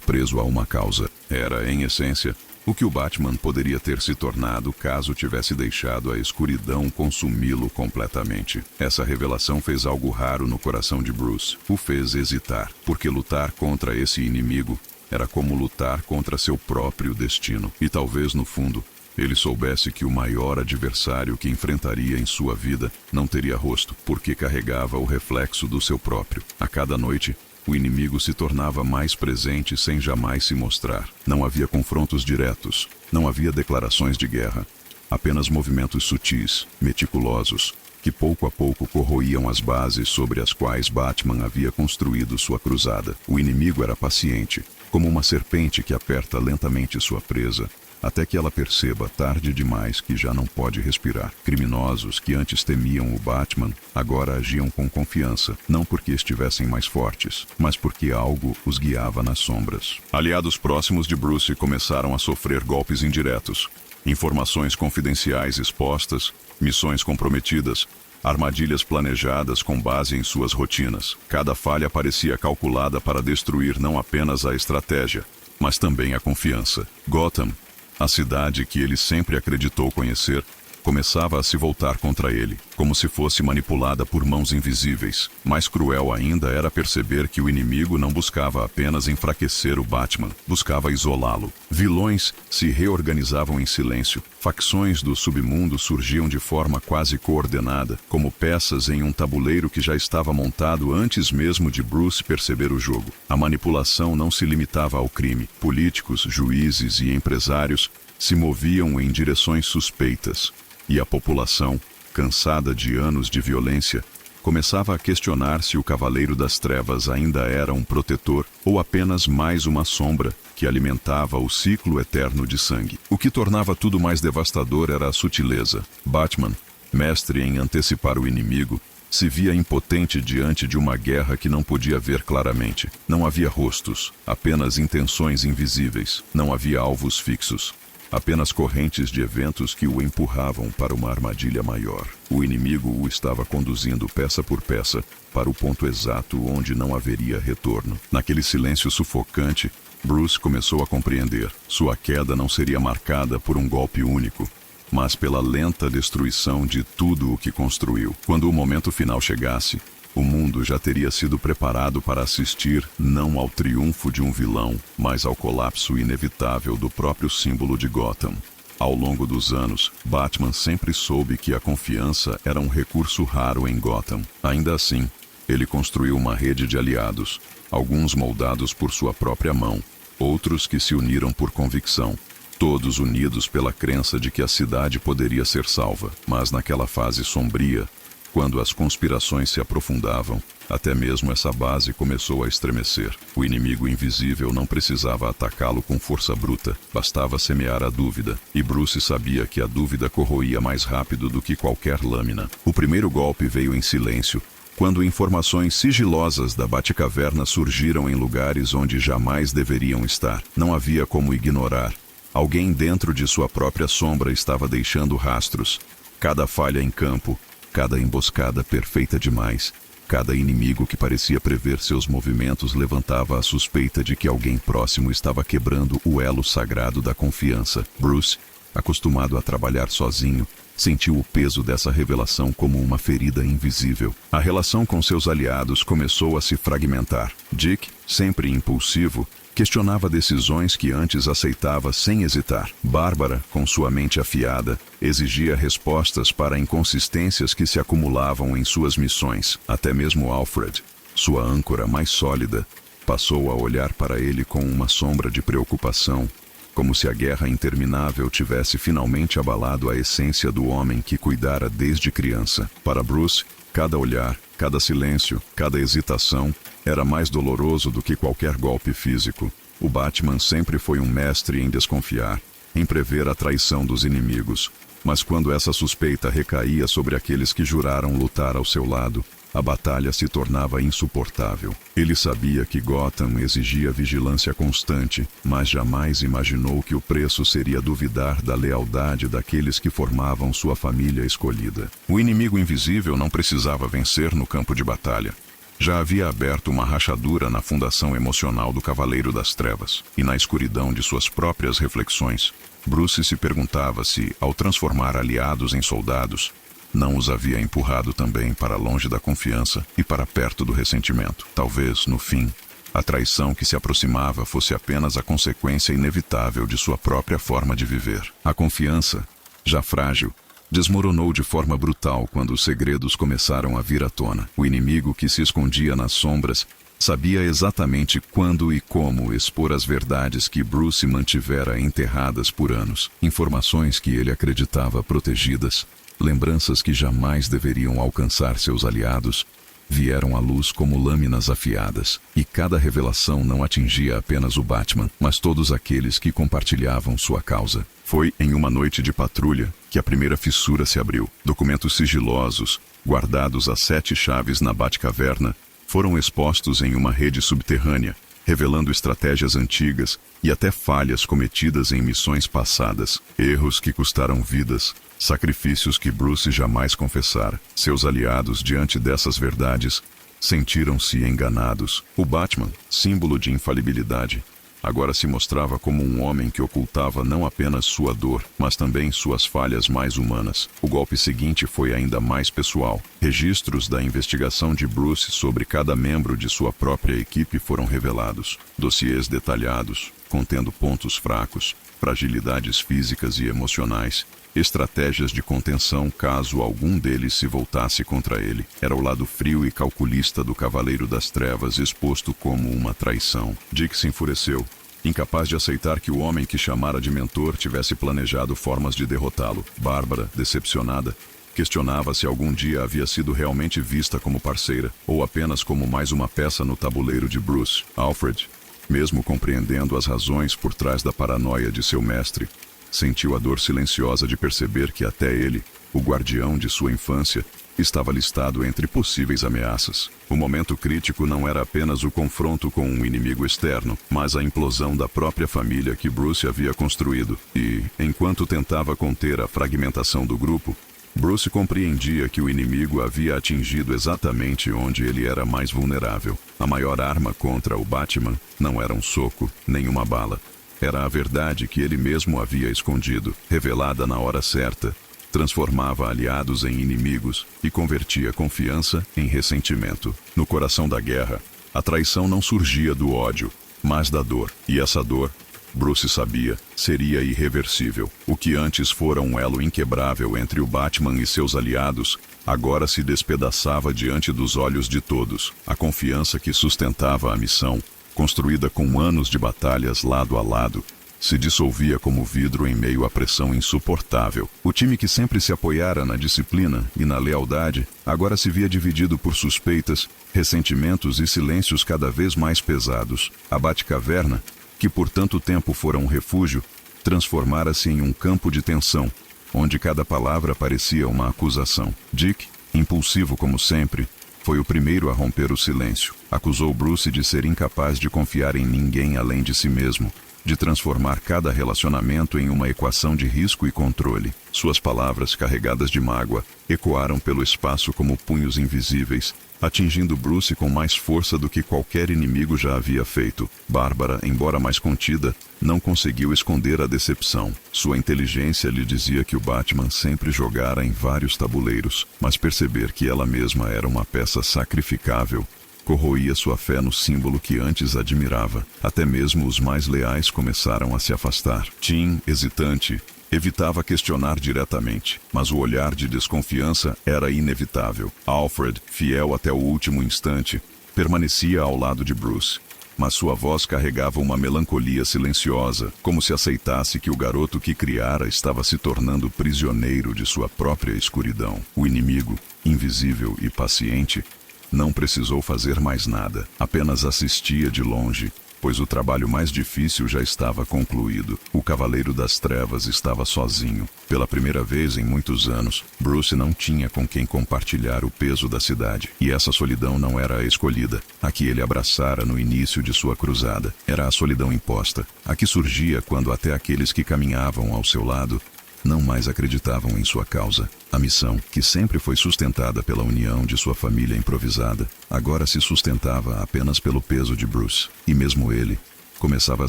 S1: preso a uma causa. Era, em essência, o que o Batman poderia ter se tornado caso tivesse deixado a escuridão consumi-lo completamente. Essa revelação fez algo raro no coração de Bruce. O fez hesitar, porque lutar contra esse inimigo era como lutar contra seu próprio destino. E talvez, no fundo, ele soubesse que o maior adversário que enfrentaria em sua vida não teria rosto, porque carregava o reflexo do seu próprio. A cada noite, o inimigo se tornava mais presente sem jamais se mostrar. Não havia confrontos diretos, não havia declarações de guerra, apenas movimentos sutis, meticulosos, que pouco a pouco corroíam as bases sobre as quais Batman havia construído sua cruzada. O inimigo era paciente, como uma serpente que aperta lentamente sua presa, até que ela perceba, tarde demais, que já não pode respirar. Criminosos que antes temiam o Batman, agora agiam com confiança, não porque estivessem mais fortes, mas porque algo os guiava nas sombras. Aliados próximos de Bruce começaram a sofrer golpes indiretos. Informações confidenciais expostas, missões comprometidas, armadilhas planejadas com base em suas rotinas. Cada falha parecia calculada para destruir não apenas a estratégia, mas também a confiança. Gotham, a cidade que ele sempre acreditou conhecer, começava a se voltar contra ele, como se fosse manipulada por mãos invisíveis. Mais cruel ainda era perceber que o inimigo não buscava apenas enfraquecer o Batman, buscava isolá-lo. Vilões se reorganizavam em silêncio. Facções do submundo surgiam de forma quase coordenada, como peças em um tabuleiro que já estava montado antes mesmo de Bruce perceber o jogo. A manipulação não se limitava ao crime. Políticos, juízes e empresários se moviam em direções suspeitas. E a população, cansada de anos de violência, começava a questionar se o Cavaleiro das Trevas ainda era um protetor ou apenas mais uma sombra que alimentava o ciclo eterno de sangue. O que tornava tudo mais devastador era a sutileza. Batman, mestre em antecipar o inimigo, se via impotente diante de uma guerra que não podia ver claramente. Não havia rostos, apenas intenções invisíveis. Não havia alvos fixos. Apenas correntes de eventos que o empurravam para uma armadilha maior. O inimigo o estava conduzindo peça por peça para o ponto exato onde não haveria retorno. Naquele silêncio sufocante, Bruce começou a compreender. Sua queda não seria marcada por um golpe único, mas pela lenta destruição de tudo o que construiu. Quando o momento final chegasse, o mundo já teria sido preparado para assistir não ao triunfo de um vilão, mas ao colapso inevitável do próprio símbolo de Gotham. Ao longo dos anos, Batman sempre soube que a confiança era um recurso raro em Gotham. Ainda assim, ele construiu uma rede de aliados, alguns moldados por sua própria mão, outros que se uniram por convicção, todos unidos pela crença de que a cidade poderia ser salva. Mas naquela fase sombria, quando as conspirações se aprofundavam, até mesmo essa base começou a estremecer. O inimigo invisível não precisava atacá-lo com força bruta, bastava semear a dúvida, e Bruce sabia que a dúvida corroía mais rápido do que qualquer lâmina. O primeiro golpe veio em silêncio, quando informações sigilosas da Batcaverna surgiram em lugares onde jamais deveriam estar. Não havia como ignorar. Alguém dentro de sua própria sombra estava deixando rastros. Cada falha em campo, cada emboscada perfeita demais, cada inimigo que parecia prever seus movimentos levantava a suspeita de que alguém próximo estava quebrando o elo sagrado da confiança. Bruce, acostumado a trabalhar sozinho, sentiu o peso dessa revelação como uma ferida invisível. A relação com seus aliados começou a se fragmentar. Dick, sempre impulsivo, questionava decisões que antes aceitava sem hesitar. Bárbara, com sua mente afiada, exigia respostas para inconsistências que se acumulavam em suas missões. Até mesmo Alfred, sua âncora mais sólida, passou a olhar para ele com uma sombra de preocupação, como se a guerra interminável tivesse finalmente abalado a essência do homem que cuidara desde criança. Para Bruce, cada olhar, cada silêncio, cada hesitação era mais doloroso do que qualquer golpe físico. O Batman sempre foi um mestre em desconfiar, em prever a traição dos inimigos, Mas quando essa suspeita recaía sobre aqueles que juraram lutar ao seu lado, a batalha se tornava insuportável. Ele sabia que Gotham exigia vigilância constante, mas jamais imaginou que o preço seria duvidar da lealdade daqueles que formavam sua família escolhida. O inimigo invisível não precisava vencer no campo de batalha. Já havia aberto uma rachadura na fundação emocional do Cavaleiro das Trevas, e na escuridão de suas próprias reflexões, Bruce se perguntava se, ao transformar aliados em soldados, não os havia empurrado também para longe da confiança e para perto do ressentimento. Talvez, no fim, a traição que se aproximava fosse apenas a consequência inevitável de sua própria forma de viver. A confiança, já frágil, desmoronou de forma brutal quando os segredos começaram a vir à tona. O inimigo que se escondia nas sombras sabia exatamente quando e como expor as verdades que Bruce mantivera enterradas por anos. Informações que ele acreditava protegidas, lembranças que jamais deveriam alcançar seus aliados, vieram à luz como lâminas afiadas, e cada revelação não atingia apenas o Batman, mas todos aqueles que compartilhavam sua causa. Foi em uma noite de patrulha que a primeira fissura se abriu. Documentos sigilosos, guardados a 7 chaves na Batcaverna, foram expostos em uma rede subterrânea, revelando estratégias antigas e até falhas cometidas em missões passadas, erros que custaram vidas, sacrifícios que Bruce jamais confessara. Seus aliados, diante dessas verdades, sentiram-se enganados. O Batman, símbolo de infalibilidade, agora se mostrava como um homem que ocultava não apenas sua dor, mas também suas falhas mais humanas. O golpe seguinte foi ainda mais pessoal. Registros da investigação de Bruce sobre cada membro de sua própria equipe foram revelados. Dossiês detalhados, contendo pontos fracos, fragilidades físicas e emocionais, estratégias de contenção caso algum deles se voltasse contra ele. Era o lado frio e calculista do Cavaleiro das Trevas exposto como uma traição. Dick se enfureceu, incapaz de aceitar que o homem que chamara de mentor tivesse planejado formas de derrotá-lo. Bárbara, decepcionada, questionava se algum dia havia sido realmente vista como parceira, ou apenas como mais uma peça no tabuleiro de Bruce. Alfred, mesmo compreendendo as razões por trás da paranoia de seu mestre, sentiu a dor silenciosa de perceber que até ele, o guardião de sua infância, estava listado entre possíveis ameaças. O momento crítico não era apenas o confronto com um inimigo externo, mas a implosão da própria família que Bruce havia construído. E, enquanto tentava conter a fragmentação do grupo, Bruce compreendia que o inimigo havia atingido exatamente onde ele era mais vulnerável. A maior arma contra o Batman não era um soco, nem uma bala. Era a verdade que ele mesmo havia escondido, revelada na hora certa, transformava aliados em inimigos e convertia confiança em ressentimento. No coração da guerra, a traição não surgia do ódio, mas da dor. E essa dor, Bruce sabia, seria irreversível. O que antes fora um elo inquebrável entre o Batman e seus aliados, agora se despedaçava diante dos olhos de todos. A confiança que sustentava a missão, construída com anos de batalhas lado a lado, se dissolvia como vidro em meio à pressão insuportável. O time que sempre se apoiara na disciplina e na lealdade, agora se via dividido por suspeitas, ressentimentos e silêncios cada vez mais pesados. A Batcaverna, que por tanto tempo fora um refúgio, transformara-se em um campo de tensão, onde cada palavra parecia uma acusação. Dick, impulsivo como sempre, foi o primeiro a romper o silêncio. Acusou Bruce de ser incapaz de confiar em ninguém além de si mesmo, de transformar cada relacionamento em uma equação de risco e controle. Suas palavras, carregadas de mágoa, ecoaram pelo espaço como punhos invisíveis, atingindo Bruce com mais força do que qualquer inimigo já havia feito. Bárbara, embora mais contida, não conseguiu esconder a decepção. Sua inteligência lhe dizia que o Batman sempre jogara em vários tabuleiros, mas perceber que ela mesma era uma peça sacrificável corroía sua fé no símbolo que antes admirava. Até mesmo os mais leais começaram a se afastar. Tim, hesitante, evitava questionar diretamente, mas o olhar de desconfiança era inevitável. Alfred, fiel até o último instante, permanecia ao lado de Bruce, mas sua voz carregava uma melancolia silenciosa, como se aceitasse que o garoto que criara estava se tornando prisioneiro de sua própria escuridão. O inimigo, invisível e paciente, não precisou fazer mais nada, apenas assistia de longe, pois o trabalho mais difícil já estava concluído. O Cavaleiro das Trevas estava sozinho. Pela primeira vez em muitos anos, Bruce não tinha com quem compartilhar o peso da cidade. E essa solidão não era a escolhida, a que ele abraçara no início de sua cruzada. Era a solidão imposta, a que surgia quando até aqueles que caminhavam ao seu lado não mais acreditavam em sua causa. A missão, que sempre foi sustentada pela união de sua família improvisada, agora se sustentava apenas pelo peso de Bruce. E mesmo ele começava a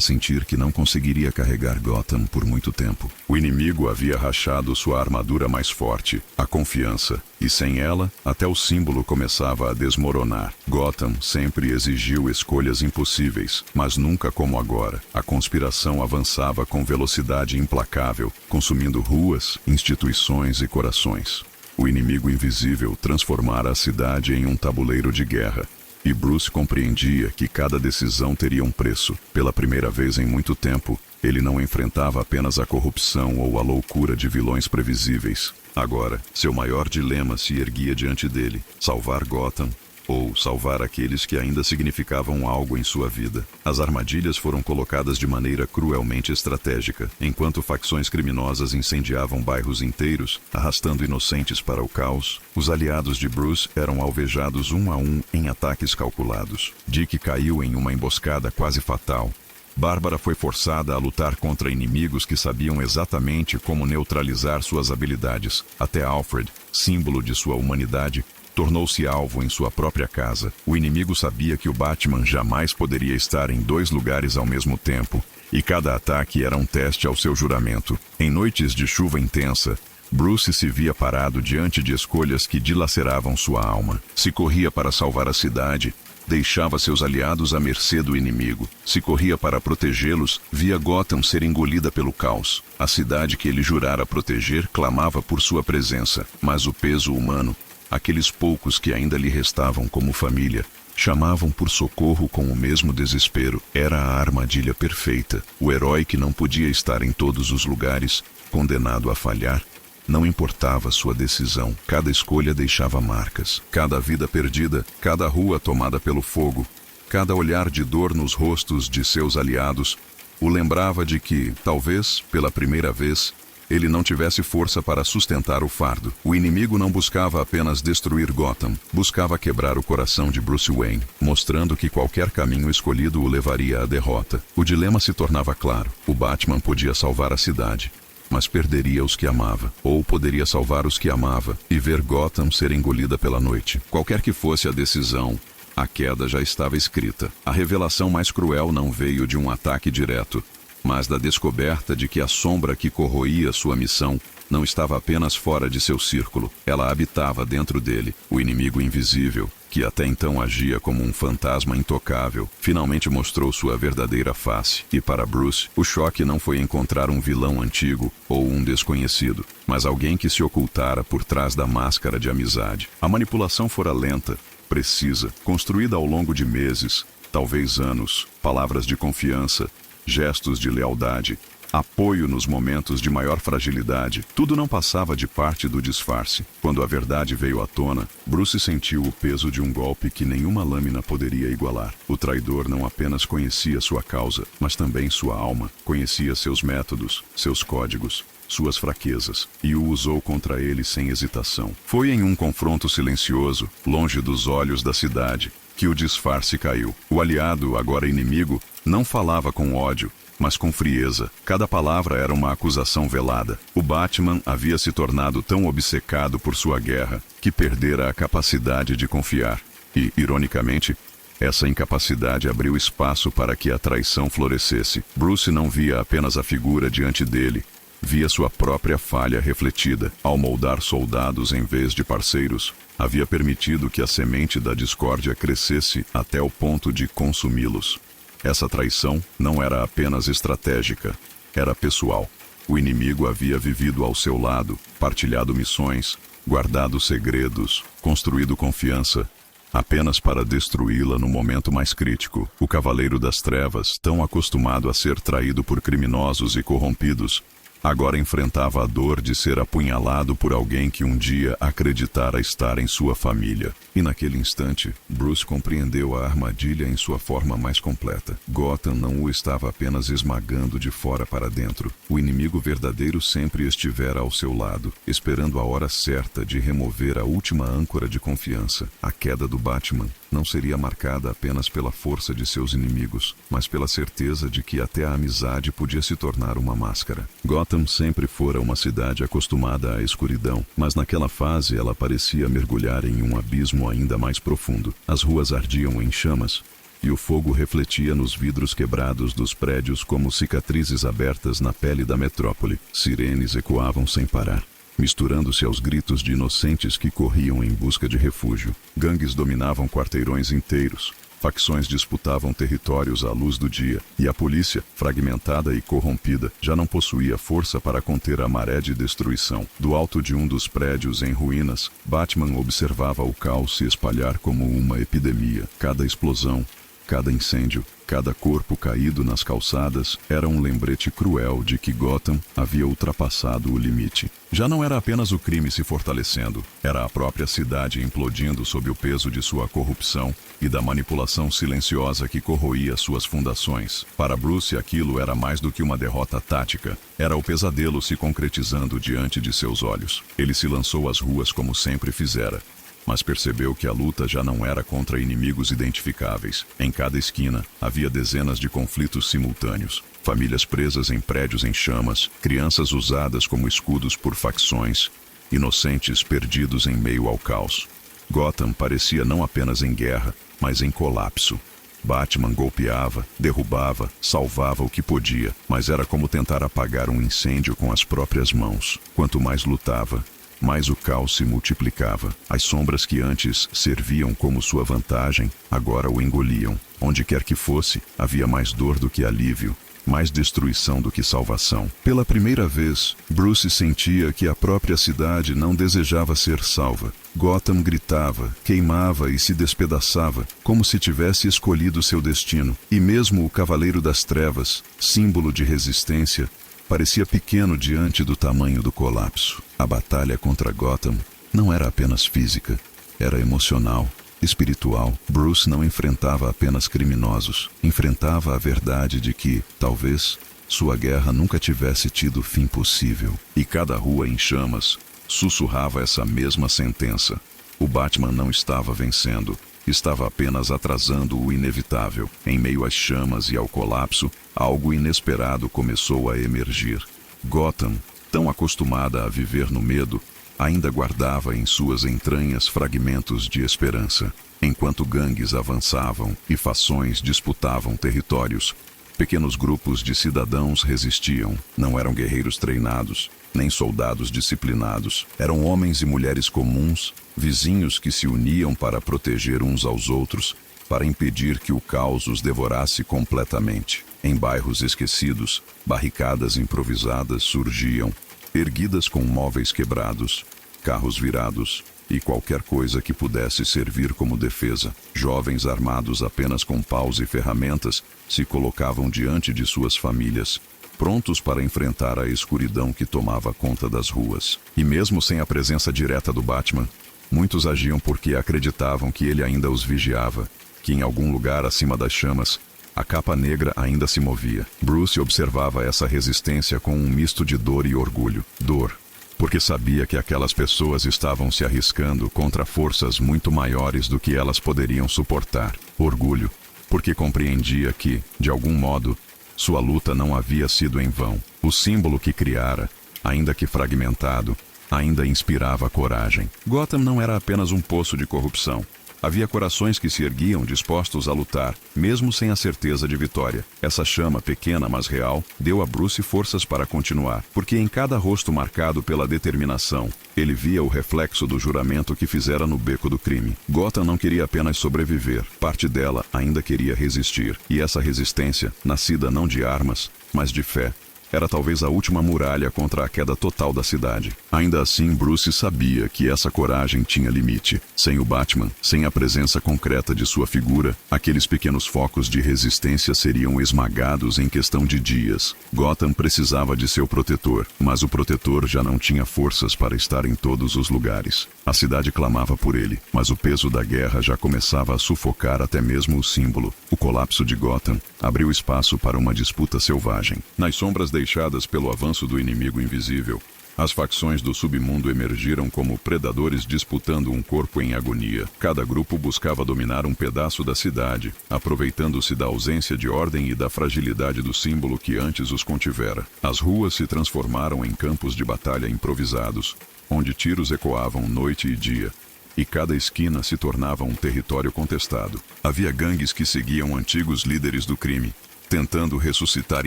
S1: sentir que não conseguiria carregar Gotham por muito tempo. O inimigo havia rachado sua armadura mais forte, a confiança, e sem ela, até o símbolo começava a desmoronar. Gotham sempre exigiu escolhas impossíveis, mas nunca como agora. A conspiração avançava com velocidade implacável, consumindo ruas, instituições e corações. O inimigo invisível transformara a cidade em um tabuleiro de guerra. E Bruce compreendia que cada decisão teria um preço. Pela primeira vez em muito tempo, ele não enfrentava apenas a corrupção ou a loucura de vilões previsíveis. Agora, seu maior dilema se erguia diante dele: salvar Gotham ou salvar aqueles que ainda significavam algo em sua vida. As armadilhas foram colocadas de maneira cruelmente estratégica. Enquanto facções criminosas incendiavam bairros inteiros, arrastando inocentes para o caos, os aliados de Bruce eram alvejados um a um em ataques calculados. Dick caiu em uma emboscada quase fatal. Bárbara foi forçada a lutar contra inimigos que sabiam exatamente como neutralizar suas habilidades. Até Alfred, símbolo de sua humanidade, tornou-se alvo em sua própria casa. O inimigo sabia que o Batman jamais poderia estar em dois lugares ao mesmo tempo, e cada ataque era um teste ao seu juramento. Em noites de chuva intensa, Bruce se via parado diante de escolhas que dilaceravam sua alma. Se corria para salvar a cidade, deixava seus aliados à mercê do inimigo. Se corria para protegê-los, via Gotham ser engolida pelo caos. A cidade que ele jurara proteger clamava por sua presença, mas o peso humano, aqueles poucos que ainda lhe restavam como família, chamavam por socorro com o mesmo desespero. Era a armadilha perfeita. O herói que não podia estar em todos os lugares, condenado a falhar. Não importava sua decisão. Cada escolha deixava marcas. Cada vida perdida, cada rua tomada pelo fogo, cada olhar de dor nos rostos de seus aliados, o lembrava de que, talvez, pela primeira vez, ele não tivesse força para sustentar o fardo. O inimigo não buscava apenas destruir Gotham, buscava quebrar o coração de Bruce Wayne, mostrando que qualquer caminho escolhido o levaria à derrota. O dilema se tornava claro. O Batman podia salvar a cidade, mas perderia os que amava. Ou poderia salvar os que amava e ver Gotham ser engolida pela noite. Qualquer que fosse a decisão, a queda já estava escrita. A revelação mais cruel não veio de um ataque direto, mas da descoberta de que a sombra que corroía sua missão não estava apenas fora de seu círculo. Ela habitava dentro dele. O inimigo invisível, que até então agia como um fantasma intocável, finalmente mostrou sua verdadeira face. E para Bruce, o choque não foi encontrar um vilão antigo ou um desconhecido, mas alguém que se ocultara por trás da máscara de amizade. A manipulação fora lenta, precisa, construída ao longo de meses, talvez anos. Palavras de confiança, gestos de lealdade, apoio nos momentos de maior fragilidade, tudo não passava de parte do disfarce. Quando a verdade veio à tona, Bruce sentiu o peso de um golpe que nenhuma lâmina poderia igualar. O traidor não apenas conhecia sua causa, mas também sua alma. Conhecia seus métodos, seus códigos, suas fraquezas, e o usou contra ele sem hesitação. Foi em um confronto silencioso, longe dos olhos da cidade, que o disfarce caiu. O aliado, agora inimigo, não falava com ódio, mas com frieza. Cada palavra era uma acusação velada. O Batman havia se tornado tão obcecado por sua guerra que perdera a capacidade de confiar. E, ironicamente, essa incapacidade abriu espaço para que a traição florescesse. Bruce não via apenas a figura diante dele, via sua própria falha refletida. Ao moldar soldados em vez de parceiros, havia permitido que a semente da discórdia crescesse até o ponto de consumi-los. Essa traição não era apenas estratégica, era pessoal. O inimigo havia vivido ao seu lado, partilhado missões, guardado segredos, construído confiança, apenas para destruí-la no momento mais crítico. O Cavaleiro das Trevas, tão acostumado a ser traído por criminosos e corrompidos, Agora enfrentava a dor de ser apunhalado por alguém que um dia acreditara estar em sua família. E naquele instante, Bruce compreendeu a armadilha em sua forma mais completa. Gotham não o estava apenas esmagando de fora para dentro. O inimigo verdadeiro sempre estivera ao seu lado, esperando a hora certa de remover a última âncora de confiança. A queda do Batman não seria marcada apenas pela força de seus inimigos, mas pela certeza de que até a amizade podia se tornar uma máscara. Gotham sempre fora uma cidade acostumada à escuridão, mas naquela fase ela parecia mergulhar em um abismo ainda mais profundo. As ruas ardiam em chamas, e o fogo refletia nos vidros quebrados dos prédios como cicatrizes abertas na pele da metrópole. Sirenes ecoavam sem parar, misturando-se aos gritos de inocentes que corriam em busca de refúgio. Gangues dominavam quarteirões inteiros. Facções disputavam territórios à luz do dia, e a polícia, fragmentada e corrompida, já não possuía força para conter a maré de destruição. Do alto de um dos prédios em ruínas, Batman observava o caos se espalhar como uma epidemia. Cada explosão, cada incêndio, cada corpo caído nas calçadas era um lembrete cruel de que Gotham havia ultrapassado o limite. Já não era apenas o crime se fortalecendo, era a própria cidade implodindo sob o peso de sua corrupção e da manipulação silenciosa que corroía suas fundações. Para Bruce, aquilo era mais do que uma derrota tática, era o pesadelo se concretizando diante de seus olhos. Ele se lançou às ruas como sempre fizera, mas percebeu que a luta já não era contra inimigos identificáveis. Em cada esquina, havia dezenas de conflitos simultâneos. Famílias presas em prédios em chamas, crianças usadas como escudos por facções, inocentes perdidos em meio ao caos. Gotham parecia não apenas em guerra, mas em colapso. Batman golpeava, derrubava, salvava o que podia, mas era como tentar apagar um incêndio com as próprias mãos. Quanto mais lutava, mais o caos se multiplicava. As sombras que antes serviam como sua vantagem, agora o engoliam. Onde quer que fosse, havia mais dor do que alívio, mais destruição do que salvação. Pela primeira vez, Bruce sentia que a própria cidade não desejava ser salva. Gotham gritava, queimava e se despedaçava, como se tivesse escolhido seu destino. E mesmo o Cavaleiro das Trevas, símbolo de resistência, parecia pequeno diante do tamanho do colapso. A batalha contra Gotham não era apenas física, era emocional, espiritual. Bruce não enfrentava apenas criminosos, enfrentava a verdade de que, talvez, sua guerra nunca tivesse tido fim possível. E cada rua em chamas sussurrava essa mesma sentença. O Batman não estava vencendo, estava apenas atrasando o inevitável. Em meio às chamas e ao colapso, algo inesperado começou a emergir. Gotham, tão acostumada a viver no medo, ainda guardava em suas entranhas fragmentos de esperança. Enquanto gangues avançavam e fações disputavam territórios, pequenos grupos de cidadãos resistiam. Não eram guerreiros treinados, nem soldados disciplinados. Eram homens e mulheres comuns, vizinhos que se uniam para proteger uns aos outros, para impedir que o caos os devorasse completamente. Em bairros esquecidos, barricadas improvisadas surgiam, erguidas com móveis quebrados, carros virados e qualquer coisa que pudesse servir como defesa. Jovens armados apenas com paus e ferramentas se colocavam diante de suas famílias, prontos para enfrentar a escuridão que tomava conta das ruas. E mesmo sem a presença direta do Batman, muitos agiam porque acreditavam que ele ainda os vigiava, que em algum lugar acima das chamas, a capa negra ainda se movia. Bruce observava essa resistência com um misto de dor e orgulho. Dor, porque sabia que aquelas pessoas estavam se arriscando contra forças muito maiores do que elas poderiam suportar. Orgulho, porque compreendia que, de algum modo, sua luta não havia sido em vão. O símbolo que criara, ainda que fragmentado, ainda inspirava coragem. Gotham não era apenas um poço de corrupção. Havia corações que se erguiam dispostos a lutar, mesmo sem a certeza de vitória. Essa chama, pequena mas real, deu a Bruce forças para continuar, porque em cada rosto marcado pela determinação, ele via o reflexo do juramento que fizera no beco do crime. Gotham não queria apenas sobreviver, parte dela ainda queria resistir. E essa resistência, nascida não de armas, mas de fé, Era talvez a última muralha contra a queda total da cidade. Ainda assim, Bruce sabia que essa coragem tinha limite. Sem o Batman, sem a presença concreta de sua figura, aqueles pequenos focos de resistência seriam esmagados em questão de dias. Gotham precisava de seu protetor, mas o protetor já não tinha forças para estar em todos os lugares. A cidade clamava por ele, mas o peso da guerra já começava a sufocar até mesmo o símbolo. O colapso de Gotham abriu espaço para uma disputa selvagem. Nas sombras deixadas pelo avanço do inimigo invisível, as facções do submundo emergiram como predadores disputando um corpo em agonia. Cada grupo buscava dominar um pedaço da cidade, aproveitando-se da ausência de ordem e da fragilidade do símbolo que antes os contivera. As ruas se transformaram em campos de batalha improvisados, onde tiros ecoavam noite e dia, e cada esquina se tornava um território contestado. Havia gangues que seguiam antigos líderes do crime, tentando ressuscitar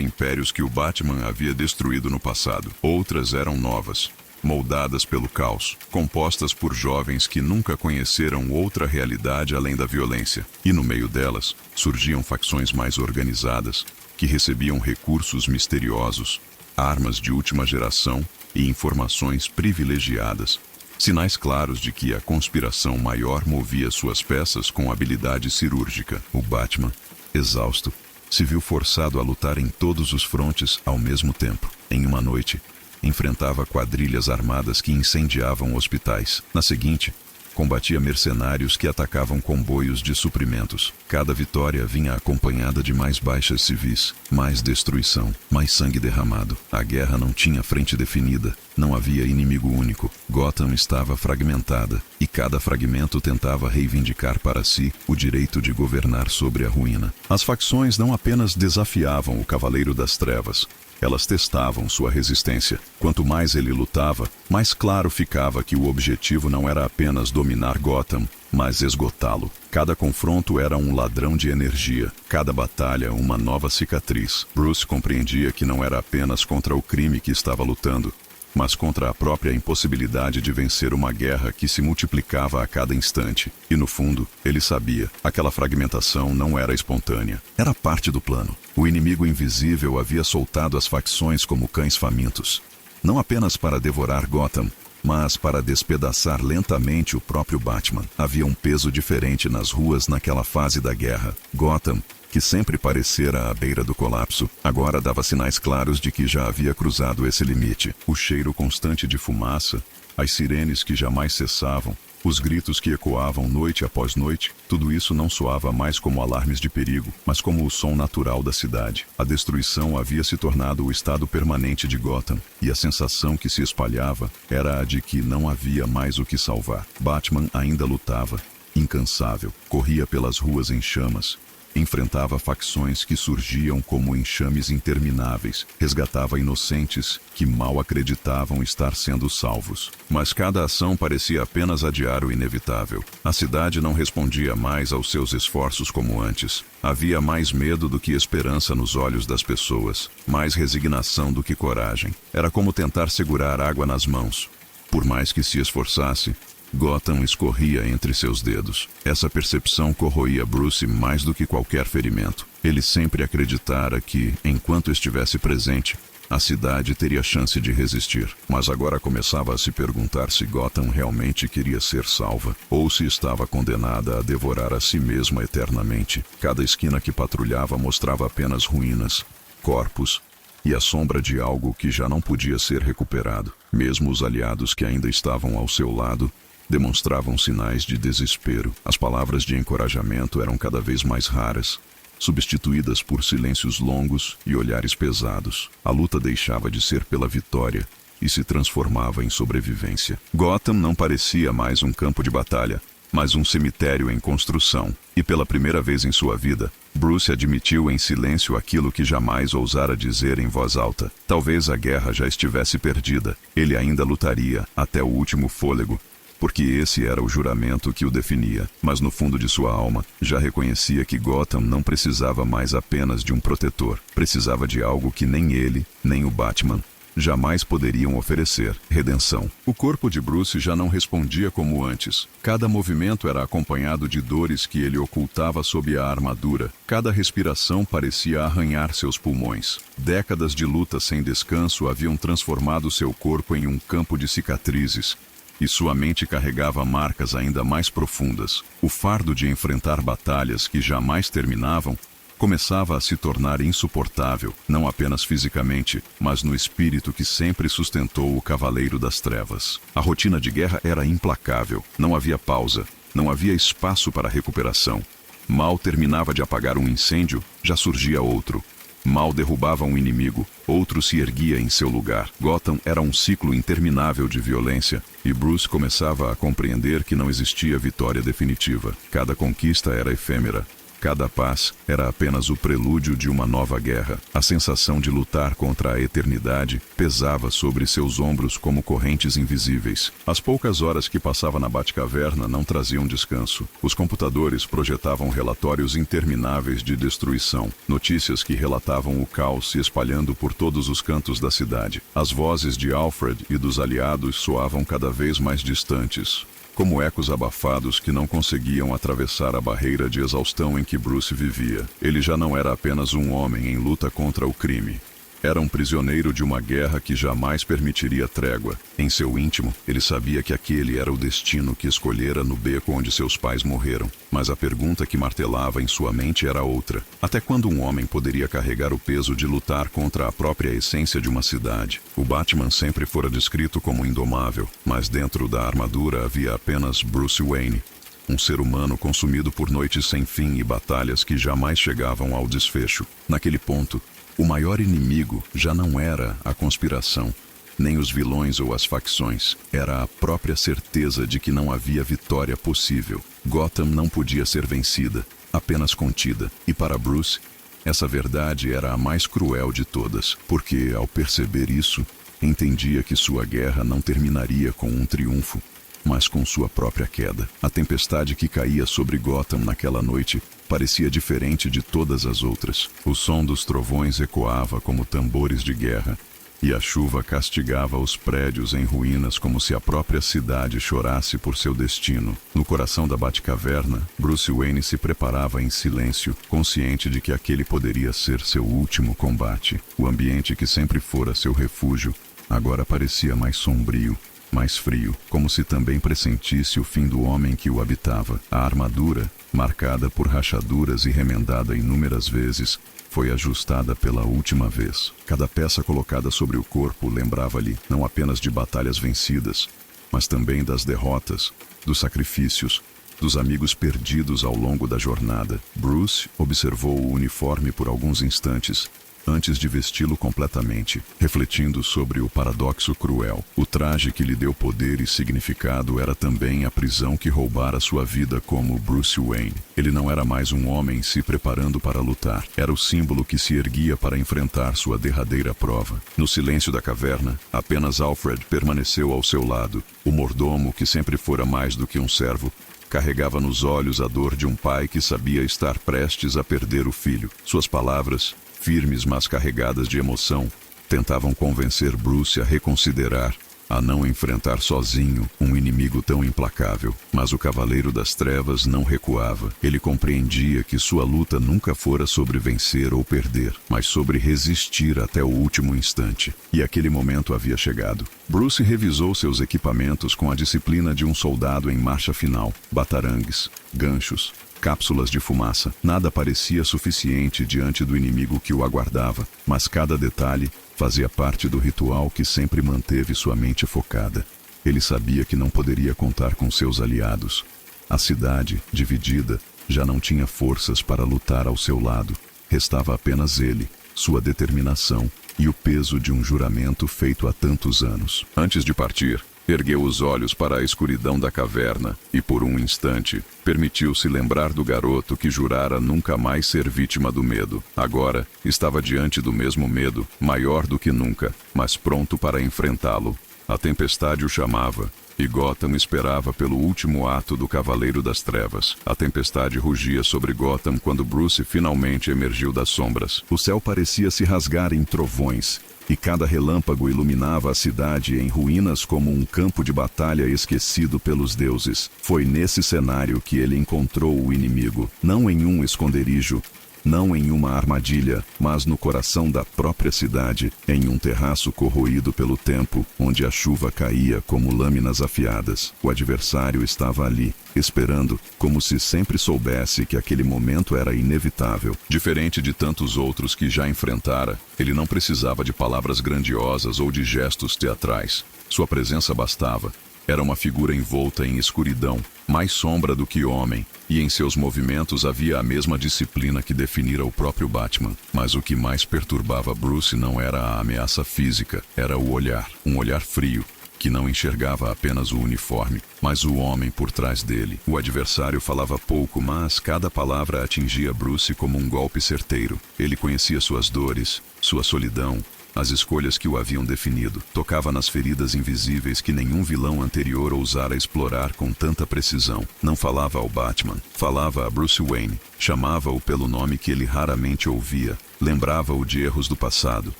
S1: impérios que o Batman havia destruído no passado. Outras eram novas, moldadas pelo caos, compostas por jovens que nunca conheceram outra realidade além da violência. E no meio delas, surgiam facções mais organizadas, que recebiam recursos misteriosos, armas de última geração e informações privilegiadas. Sinais claros de que a conspiração maior movia suas peças com habilidade cirúrgica. O Batman, exausto, se viu forçado a lutar em todos os frontes ao mesmo tempo. Em uma noite, enfrentava quadrilhas armadas que incendiavam hospitais. Na seguinte, combatia mercenários que atacavam comboios de suprimentos. Cada vitória vinha acompanhada de mais baixas civis, mais destruição, mais sangue derramado. A guerra não tinha frente definida, não havia inimigo único. Gotham estava fragmentada, e cada fragmento tentava reivindicar para si o direito de governar sobre a ruína. As facções não apenas desafiavam o Cavaleiro das Trevas, elas testavam sua resistência. Quanto mais ele lutava, mais claro ficava que o objetivo não era apenas dominar Gotham, mas esgotá-lo. Cada confronto era um ladrão de energia, cada batalha uma nova cicatriz. Bruce compreendia que não era apenas contra o crime que estava lutando, mas contra a própria impossibilidade de vencer uma guerra que se multiplicava a cada instante. E no fundo, ele sabia, aquela fragmentação não era espontânea. Era parte do plano. O inimigo invisível havia soltado as facções como cães famintos, não apenas para devorar Gotham, mas para despedaçar lentamente o próprio Batman. Havia um peso diferente nas ruas naquela fase da guerra. Gotham, que sempre parecera à beira do colapso, agora dava sinais claros de que já havia cruzado esse limite. O cheiro constante de fumaça, as sirenes que jamais cessavam, os gritos que ecoavam noite após noite, tudo isso não soava mais como alarmes de perigo, mas como o som natural da cidade. A destruição havia se tornado o estado permanente de Gotham, e a sensação que se espalhava era a de que não havia mais o que salvar. Batman ainda lutava, incansável, corria pelas ruas em chamas, enfrentava facções que surgiam como enxames intermináveis, resgatava inocentes que mal acreditavam estar sendo salvos. Mas cada ação parecia apenas adiar o inevitável. A cidade não respondia mais aos seus esforços como antes. Havia mais medo do que esperança nos olhos das pessoas, mais resignação do que coragem. Era como tentar segurar água nas mãos. Por mais que se esforçasse, Gotham escorria entre seus dedos. Essa percepção corroía Bruce mais do que qualquer ferimento. Ele sempre acreditara que, enquanto estivesse presente, a cidade teria chance de resistir. Mas agora começava a se perguntar se Gotham realmente queria ser salva, ou se estava condenada a devorar a si mesma eternamente. Cada esquina que patrulhava mostrava apenas ruínas, corpos e a sombra de algo que já não podia ser recuperado. Mesmo os aliados que ainda estavam ao seu lado demonstravam sinais de desespero. As palavras de encorajamento eram cada vez mais raras, substituídas por silêncios longos e olhares pesados. A luta deixava de ser pela vitória e se transformava em sobrevivência. Gotham não parecia mais um campo de batalha, mas um cemitério em construção. E pela primeira vez em sua vida, Bruce admitiu em silêncio aquilo que jamais ousara dizer em voz alta. Talvez a guerra já estivesse perdida. Ele ainda lutaria até o último fôlego, porque esse era o juramento que o definia. Mas no fundo de sua alma, já reconhecia que Gotham não precisava mais apenas de um protetor. Precisava de algo que nem ele, nem o Batman jamais poderiam oferecer redenção. O corpo de Bruce já não respondia como antes. Cada movimento era acompanhado de dores que ele ocultava sob a armadura. Cada respiração parecia arranhar seus pulmões. Décadas de luta sem descanso haviam transformado seu corpo em um campo de cicatrizes, e sua mente carregava marcas ainda mais profundas. O fardo de enfrentar batalhas que jamais terminavam começava a se tornar insuportável, não apenas fisicamente, mas no espírito que sempre sustentou o Cavaleiro das Trevas. A rotina de guerra era implacável. Não havia pausa, não havia espaço para recuperação. Mal terminava de apagar um incêndio, já surgia outro. Mal derrubava um inimigo, outro se erguia em seu lugar. Gotham era um ciclo interminável de violência, e Bruce começava a compreender que não existia vitória definitiva. Cada conquista era efêmera. Cada paz era apenas o prelúdio de uma nova guerra. A sensação de lutar contra a eternidade pesava sobre seus ombros como correntes invisíveis. As poucas horas que passava na Batcaverna não traziam descanso. Os computadores projetavam relatórios intermináveis de destruição, notícias que relatavam o caos se espalhando por todos os cantos da cidade. As vozes de Alfred e dos aliados soavam cada vez mais distantes, como ecos abafados que não conseguiam atravessar a barreira de exaustão em que Bruce vivia. Ele já não era apenas um homem em luta contra o crime. Era um prisioneiro de uma guerra que jamais permitiria trégua. Em seu íntimo, ele sabia que aquele era o destino que escolhera no beco onde seus pais morreram. Mas a pergunta que martelava em sua mente era outra. Até quando um homem poderia carregar o peso de lutar contra a própria essência de uma cidade? O Batman sempre fora descrito como indomável, mas dentro da armadura havia apenas Bruce Wayne. Um ser humano consumido por noites sem fim e batalhas que jamais chegavam ao desfecho. Naquele ponto, o maior inimigo já não era a conspiração, nem os vilões ou as facções. Era a própria certeza de que não havia vitória possível. Gotham não podia ser vencida, apenas contida. E para Bruce, essa verdade era a mais cruel de todas, porque, ao perceber isso, entendia que sua guerra não terminaria com um triunfo, mas com sua própria queda. A tempestade que caía sobre Gotham naquela noite parecia diferente de todas as outras. O som dos trovões ecoava como tambores de guerra, e a chuva castigava os prédios em ruínas como se a própria cidade chorasse por seu destino. No coração da Batcaverna, Bruce Wayne se preparava em silêncio, consciente de que aquele poderia ser seu último combate. O ambiente que sempre fora seu refúgio agora parecia mais sombrio, mais frio, como se também pressentisse o fim do homem que o habitava. A armadura, marcada por rachaduras e remendada inúmeras vezes, foi ajustada pela última vez. Cada peça colocada sobre o corpo lembrava-lhe não apenas de batalhas vencidas, mas também das derrotas, dos sacrifícios, dos amigos perdidos ao longo da jornada. Bruce observou o uniforme por alguns instantes, antes de vesti-lo completamente, refletindo sobre o paradoxo cruel. O traje que lhe deu poder e significado era também a prisão que roubara sua vida como Bruce Wayne. Ele não era mais um homem se preparando para lutar. Era o símbolo que se erguia para enfrentar sua derradeira prova. No silêncio da caverna, apenas Alfred permaneceu ao seu lado. O mordomo, que sempre fora mais do que um servo, carregava nos olhos a dor de um pai que sabia estar prestes a perder o filho. Suas palavras, firmes mas carregadas de emoção, tentavam convencer Bruce a reconsiderar, a não enfrentar sozinho um inimigo tão implacável. Mas o Cavaleiro das Trevas não recuava. Ele compreendia que sua luta nunca fora sobre vencer ou perder, mas sobre resistir até o último instante. E aquele momento havia chegado. Bruce revisou seus equipamentos com a disciplina de um soldado em marcha final. Batarangues, ganchos, cápsulas de fumaça. Nada parecia suficiente diante do inimigo que o aguardava, mas cada detalhe fazia parte do ritual que sempre manteve sua mente focada. Ele sabia que não poderia contar com seus aliados. A cidade, dividida, já não tinha forças para lutar ao seu lado. Restava apenas ele, sua determinação e o peso de um juramento feito há tantos anos. Antes de partir, ergueu os olhos para a escuridão da caverna e, por um instante, permitiu-se lembrar do garoto que jurara nunca mais ser vítima do medo. Agora, estava diante do mesmo medo, maior do que nunca, mas pronto para enfrentá-lo. A tempestade o chamava, e Gotham esperava pelo último ato do Cavaleiro das Trevas. A tempestade rugia sobre Gotham quando Bruce finalmente emergiu das sombras. O céu parecia se rasgar em trovões, e cada relâmpago iluminava a cidade em ruínas como um campo de batalha esquecido pelos deuses. Foi nesse cenário que ele encontrou o inimigo, não em um esconderijo, não em uma armadilha, mas no coração da própria cidade, em um terraço corroído pelo tempo, onde a chuva caía como lâminas afiadas. O adversário estava ali, esperando, como se sempre soubesse que aquele momento era inevitável. Diferente de tantos outros que já enfrentara, ele não precisava de palavras grandiosas ou de gestos teatrais. Sua presença bastava. Era uma figura envolta em escuridão, mais sombra do que homem, e em seus movimentos havia a mesma disciplina que definira o próprio Batman. Mas o que mais perturbava Bruce não era a ameaça física, era o olhar. Um olhar frio, que não enxergava apenas o uniforme, mas o homem por trás dele. O adversário falava pouco, mas cada palavra atingia Bruce como um golpe certeiro. Ele conhecia suas dores, sua solidão, as escolhas que o haviam definido. Tocava nas feridas invisíveis que nenhum vilão anterior ousara explorar com tanta precisão. Não falava ao Batman, falava a Bruce Wayne. Chamava-o pelo nome que ele raramente ouvia. Lembrava-o de erros do passado,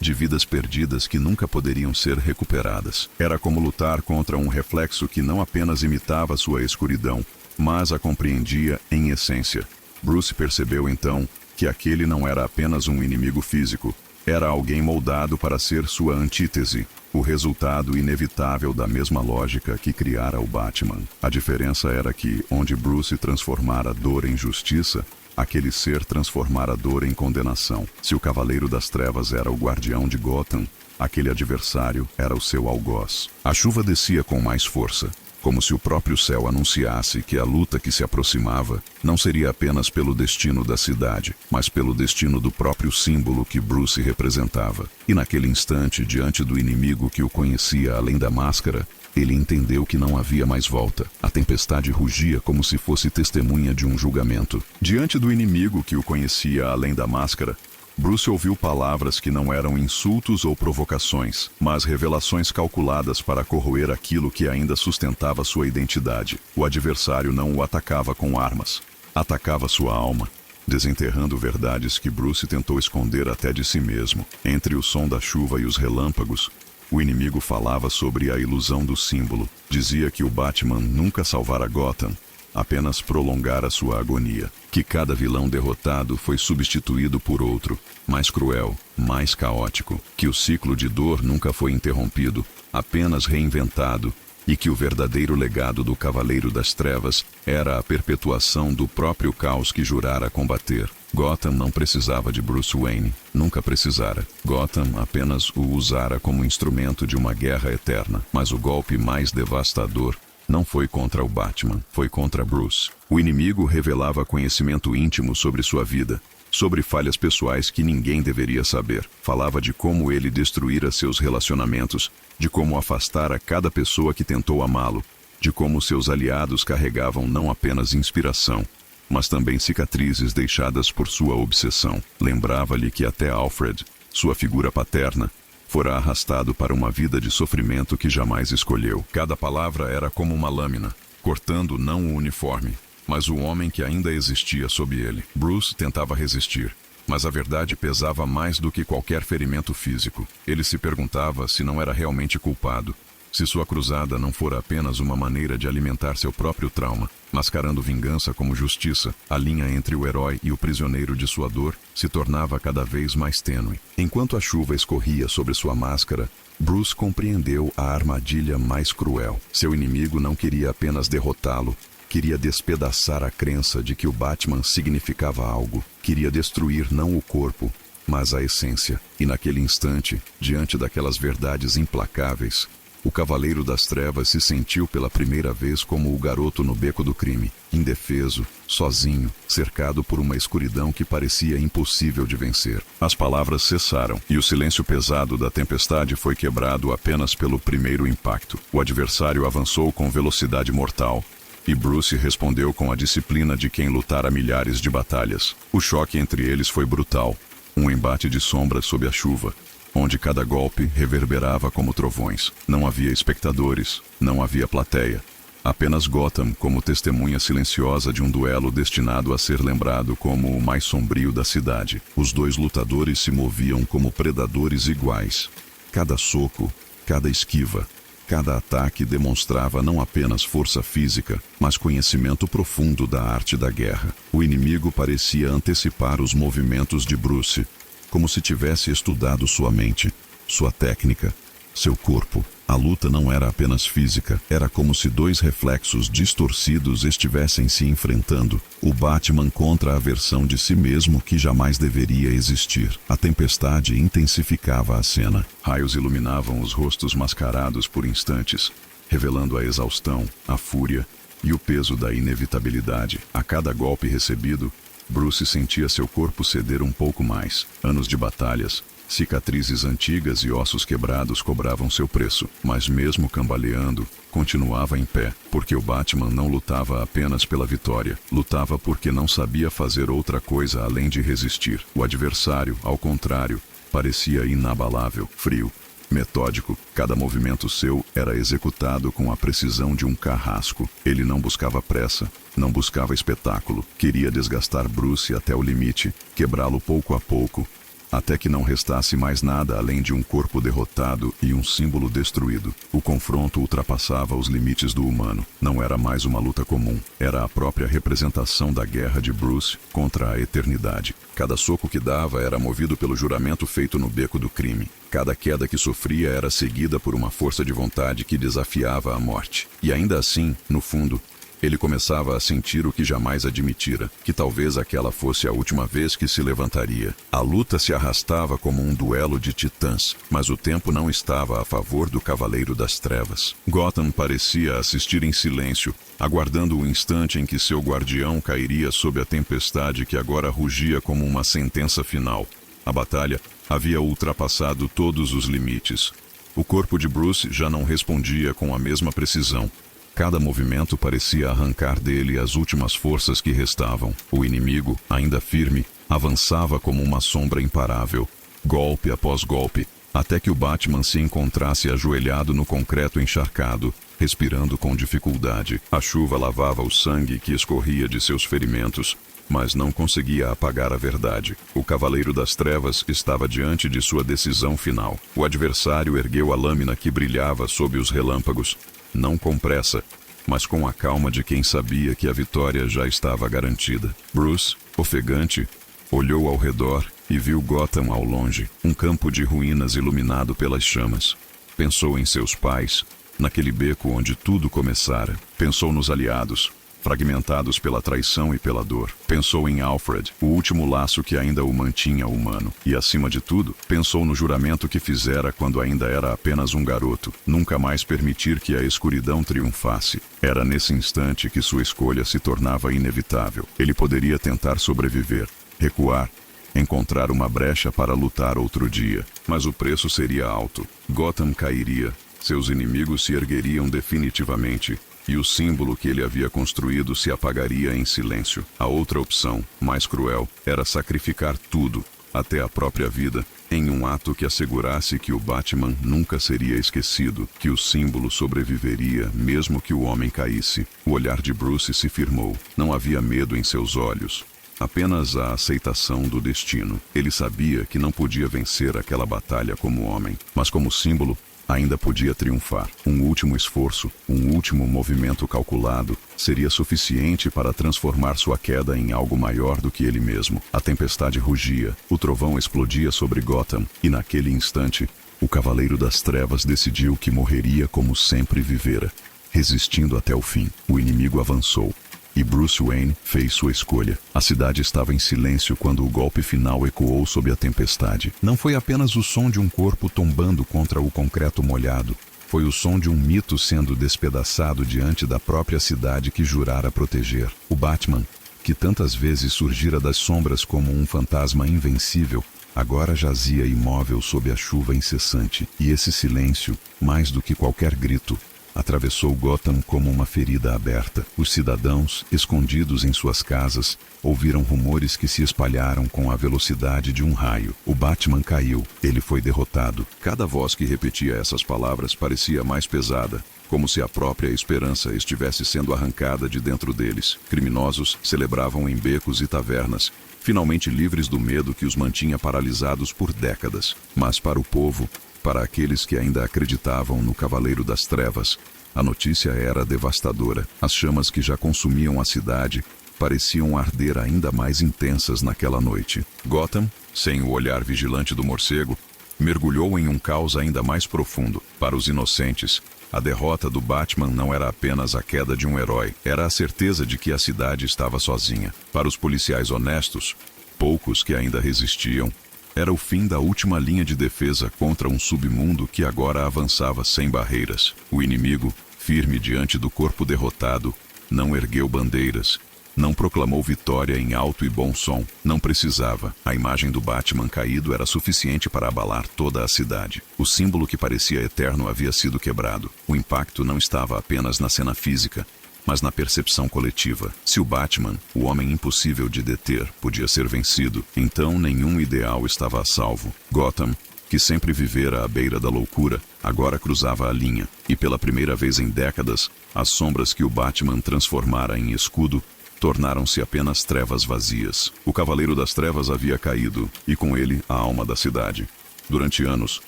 S1: de vidas perdidas que nunca poderiam ser recuperadas. Era como lutar contra um reflexo que não apenas imitava sua escuridão, mas a compreendia em essência. Bruce percebeu então que aquele não era apenas um inimigo físico, era alguém moldado para ser sua antítese, o resultado inevitável da mesma lógica que criara o Batman. A diferença era que, onde Bruce transformara dor em justiça, aquele ser transformara dor em condenação. Se o Cavaleiro das Trevas era o guardião de Gotham, aquele adversário era o seu algoz. A chuva descia com mais força, como se o próprio céu anunciasse que a luta que se aproximava não seria apenas pelo destino da cidade, mas pelo destino do próprio símbolo que Bruce representava. E naquele instante, diante do inimigo que o conhecia além da máscara, ele entendeu que não havia mais volta. A tempestade rugia como se fosse testemunha de um julgamento. Diante do inimigo que o conhecia além da máscara, Bruce ouviu palavras que não eram insultos ou provocações, mas revelações calculadas para corroer aquilo que ainda sustentava sua identidade. O adversário não o atacava com armas, atacava sua alma, desenterrando verdades que Bruce tentou esconder até de si mesmo. Entre o som da chuva e os relâmpagos, o inimigo falava sobre a ilusão do símbolo. Dizia que o Batman nunca salvara Gotham, apenas prolongara sua agonia. Que cada vilão derrotado foi substituído por outro, mais cruel, mais caótico. Que o ciclo de dor nunca foi interrompido, apenas reinventado. E que o verdadeiro legado do Cavaleiro das Trevas era a perpetuação do próprio caos que jurara combater. Gotham não precisava de Bruce Wayne, nunca precisara. Gotham apenas o usara como instrumento de uma guerra eterna. Mas o golpe mais devastador não foi contra o Batman, foi contra Bruce. O inimigo revelava conhecimento íntimo sobre sua vida, sobre falhas pessoais que ninguém deveria saber. Falava de como ele destruíra seus relacionamentos, de como afastara cada pessoa que tentou amá-lo, de como seus aliados carregavam não apenas inspiração, mas também cicatrizes deixadas por sua obsessão. Lembrava-lhe que até Alfred, sua figura paterna, fora arrastado para uma vida de sofrimento que jamais escolheu. Cada palavra era como uma lâmina, cortando não o uniforme, mas o homem que ainda existia sob ele. Bruce tentava resistir, mas a verdade pesava mais do que qualquer ferimento físico. Ele se perguntava se não era realmente culpado, se sua cruzada não fora apenas uma maneira de alimentar seu próprio trauma, mascarando vingança como justiça. A linha entre o herói e o prisioneiro de sua dor se tornava cada vez mais tênue. Enquanto a chuva escorria sobre sua máscara, Bruce compreendeu a armadilha mais cruel. Seu inimigo não queria apenas derrotá-lo, queria despedaçar a crença de que o Batman significava algo. Queria destruir não o corpo, mas a essência. E naquele instante, diante daquelas verdades implacáveis, o Cavaleiro das Trevas se sentiu pela primeira vez como o garoto no beco do crime, indefeso, sozinho, cercado por uma escuridão que parecia impossível de vencer. As palavras cessaram, e o silêncio pesado da tempestade foi quebrado apenas pelo primeiro impacto. O adversário avançou com velocidade mortal, e Bruce respondeu com a disciplina de quem lutara milhares de batalhas. O choque entre eles foi brutal, um embate de sombras sob a chuva, onde cada golpe reverberava como trovões. Não havia espectadores, não havia plateia. Apenas Gotham como testemunha silenciosa de um duelo destinado a ser lembrado como o mais sombrio da cidade. Os dois lutadores se moviam como predadores iguais. Cada soco, cada esquiva, cada ataque demonstrava não apenas força física, mas conhecimento profundo da arte da guerra. O inimigo parecia antecipar os movimentos de Bruce, como se tivesse estudado sua mente, sua técnica, seu corpo. A luta não era apenas física, era como se dois reflexos distorcidos estivessem se enfrentando. O Batman contra a versão de si mesmo que jamais deveria existir. A tempestade intensificava a cena. Raios iluminavam os rostos mascarados por instantes, revelando a exaustão, a fúria e o peso da inevitabilidade. A cada golpe recebido, Bruce sentia seu corpo ceder um pouco mais. Anos de batalhas, cicatrizes antigas e ossos quebrados cobravam seu preço, mas mesmo cambaleando, continuava em pé, porque o Batman não lutava apenas pela vitória, lutava porque não sabia fazer outra coisa além de resistir. O adversário, ao contrário, parecia inabalável, frio, metódico. Cada movimento seu era executado com a precisão de um carrasco. Ele não buscava pressa, não buscava espetáculo, queria desgastar Bruce até o limite, quebrá-lo pouco a pouco, até que não restasse mais nada além de um corpo derrotado e um símbolo destruído. O confronto ultrapassava os limites do humano. Não era mais uma luta comum. Era a própria representação da guerra de Bruce contra a eternidade. Cada soco que dava era movido pelo juramento feito no beco do crime. Cada queda que sofria era seguida por uma força de vontade que desafiava a morte. E ainda assim, no fundo, ele começava a sentir o que jamais admitira, que talvez aquela fosse a última vez que se levantaria. A luta se arrastava como um duelo de titãs, mas o tempo não estava a favor do Cavaleiro das Trevas. Gotham parecia assistir em silêncio, aguardando o instante em que seu guardião cairia sob a tempestade que agora rugia como uma sentença final. A batalha havia ultrapassado todos os limites. O corpo de Bruce já não respondia com a mesma precisão. Cada movimento parecia arrancar dele as últimas forças que restavam. O inimigo, ainda firme, avançava como uma sombra imparável, golpe após golpe, até que o Batman se encontrasse ajoelhado no concreto encharcado, respirando com dificuldade. A chuva lavava o sangue que escorria de seus ferimentos, mas não conseguia apagar a verdade. O Cavaleiro das Trevas estava diante de sua decisão final. O adversário ergueu a lâmina que brilhava sob os relâmpagos, não com pressa, mas com a calma de quem sabia que a vitória já estava garantida. Bruce, ofegante, olhou ao redor e viu Gotham ao longe, um campo de ruínas iluminado pelas chamas. Pensou em seus pais, naquele beco onde tudo começara. Pensou nos aliados, fragmentados pela traição e pela dor. Pensou em Alfred, o último laço que ainda o mantinha humano. E, acima de tudo, pensou no juramento que fizera quando ainda era apenas um garoto, nunca mais permitir que a escuridão triunfasse. Era nesse instante que sua escolha se tornava inevitável. Ele poderia tentar sobreviver, recuar, encontrar uma brecha para lutar outro dia, mas o preço seria alto. Gotham cairia, seus inimigos se ergueriam definitivamente, e o símbolo que ele havia construído se apagaria em silêncio. A outra opção, mais cruel, era sacrificar tudo, até a própria vida, em um ato que assegurasse que o Batman nunca seria esquecido, que o símbolo sobreviveria mesmo que o homem caísse. O olhar de Bruce se firmou. Não havia medo em seus olhos, apenas a aceitação do destino. Ele sabia que não podia vencer aquela batalha como homem, mas como símbolo, ainda podia triunfar. Um último esforço, um último movimento calculado, seria suficiente para transformar sua queda em algo maior do que ele mesmo. A tempestade rugia, o trovão explodia sobre Gotham, e naquele instante, o Cavaleiro das Trevas decidiu que morreria como sempre vivera, resistindo até o fim. O inimigo avançou, e Bruce Wayne fez sua escolha. A cidade estava em silêncio quando o golpe final ecoou sob a tempestade. Não foi apenas o som de um corpo tombando contra o concreto molhado. Foi o som de um mito sendo despedaçado diante da própria cidade que jurara proteger. O Batman, que tantas vezes surgira das sombras como um fantasma invencível, agora jazia imóvel sob a chuva incessante. E esse silêncio, mais do que qualquer grito, atravessou Gotham como uma ferida aberta. Os cidadãos, escondidos em suas casas, ouviram rumores que se espalharam com a velocidade de um raio. O Batman caiu. Ele foi derrotado. Cada voz que repetia essas palavras parecia mais pesada, como se a própria esperança estivesse sendo arrancada de dentro deles. Criminosos celebravam em becos e tavernas, finalmente livres do medo que os mantinha paralisados por décadas. Mas para o povo, para aqueles que ainda acreditavam no Cavaleiro das Trevas, a notícia era devastadora. As chamas que já consumiam a cidade pareciam arder ainda mais intensas naquela noite. Gotham, sem o olhar vigilante do morcego, mergulhou em um caos ainda mais profundo. Para os inocentes, a derrota do Batman não era apenas a queda de um herói, era a certeza de que a cidade estava sozinha. Para os policiais honestos, poucos que ainda resistiam, era o fim da última linha de defesa contra um submundo que agora avançava sem barreiras. O inimigo, firme diante do corpo derrotado, não ergueu bandeiras, não proclamou vitória em alto e bom som. Não precisava. A imagem do Batman caído era suficiente para abalar toda a cidade. O símbolo que parecia eterno havia sido quebrado. O impacto não estava apenas na cena física, mas na percepção coletiva. Se o Batman, o homem impossível de deter, podia ser vencido, então nenhum ideal estava a salvo. Gotham, que sempre vivera à beira da loucura, agora cruzava a linha. E pela primeira vez em décadas, as sombras que o Batman transformara em escudo tornaram-se apenas trevas vazias. O Cavaleiro das Trevas havia caído, e com ele a alma da cidade. Durante anos,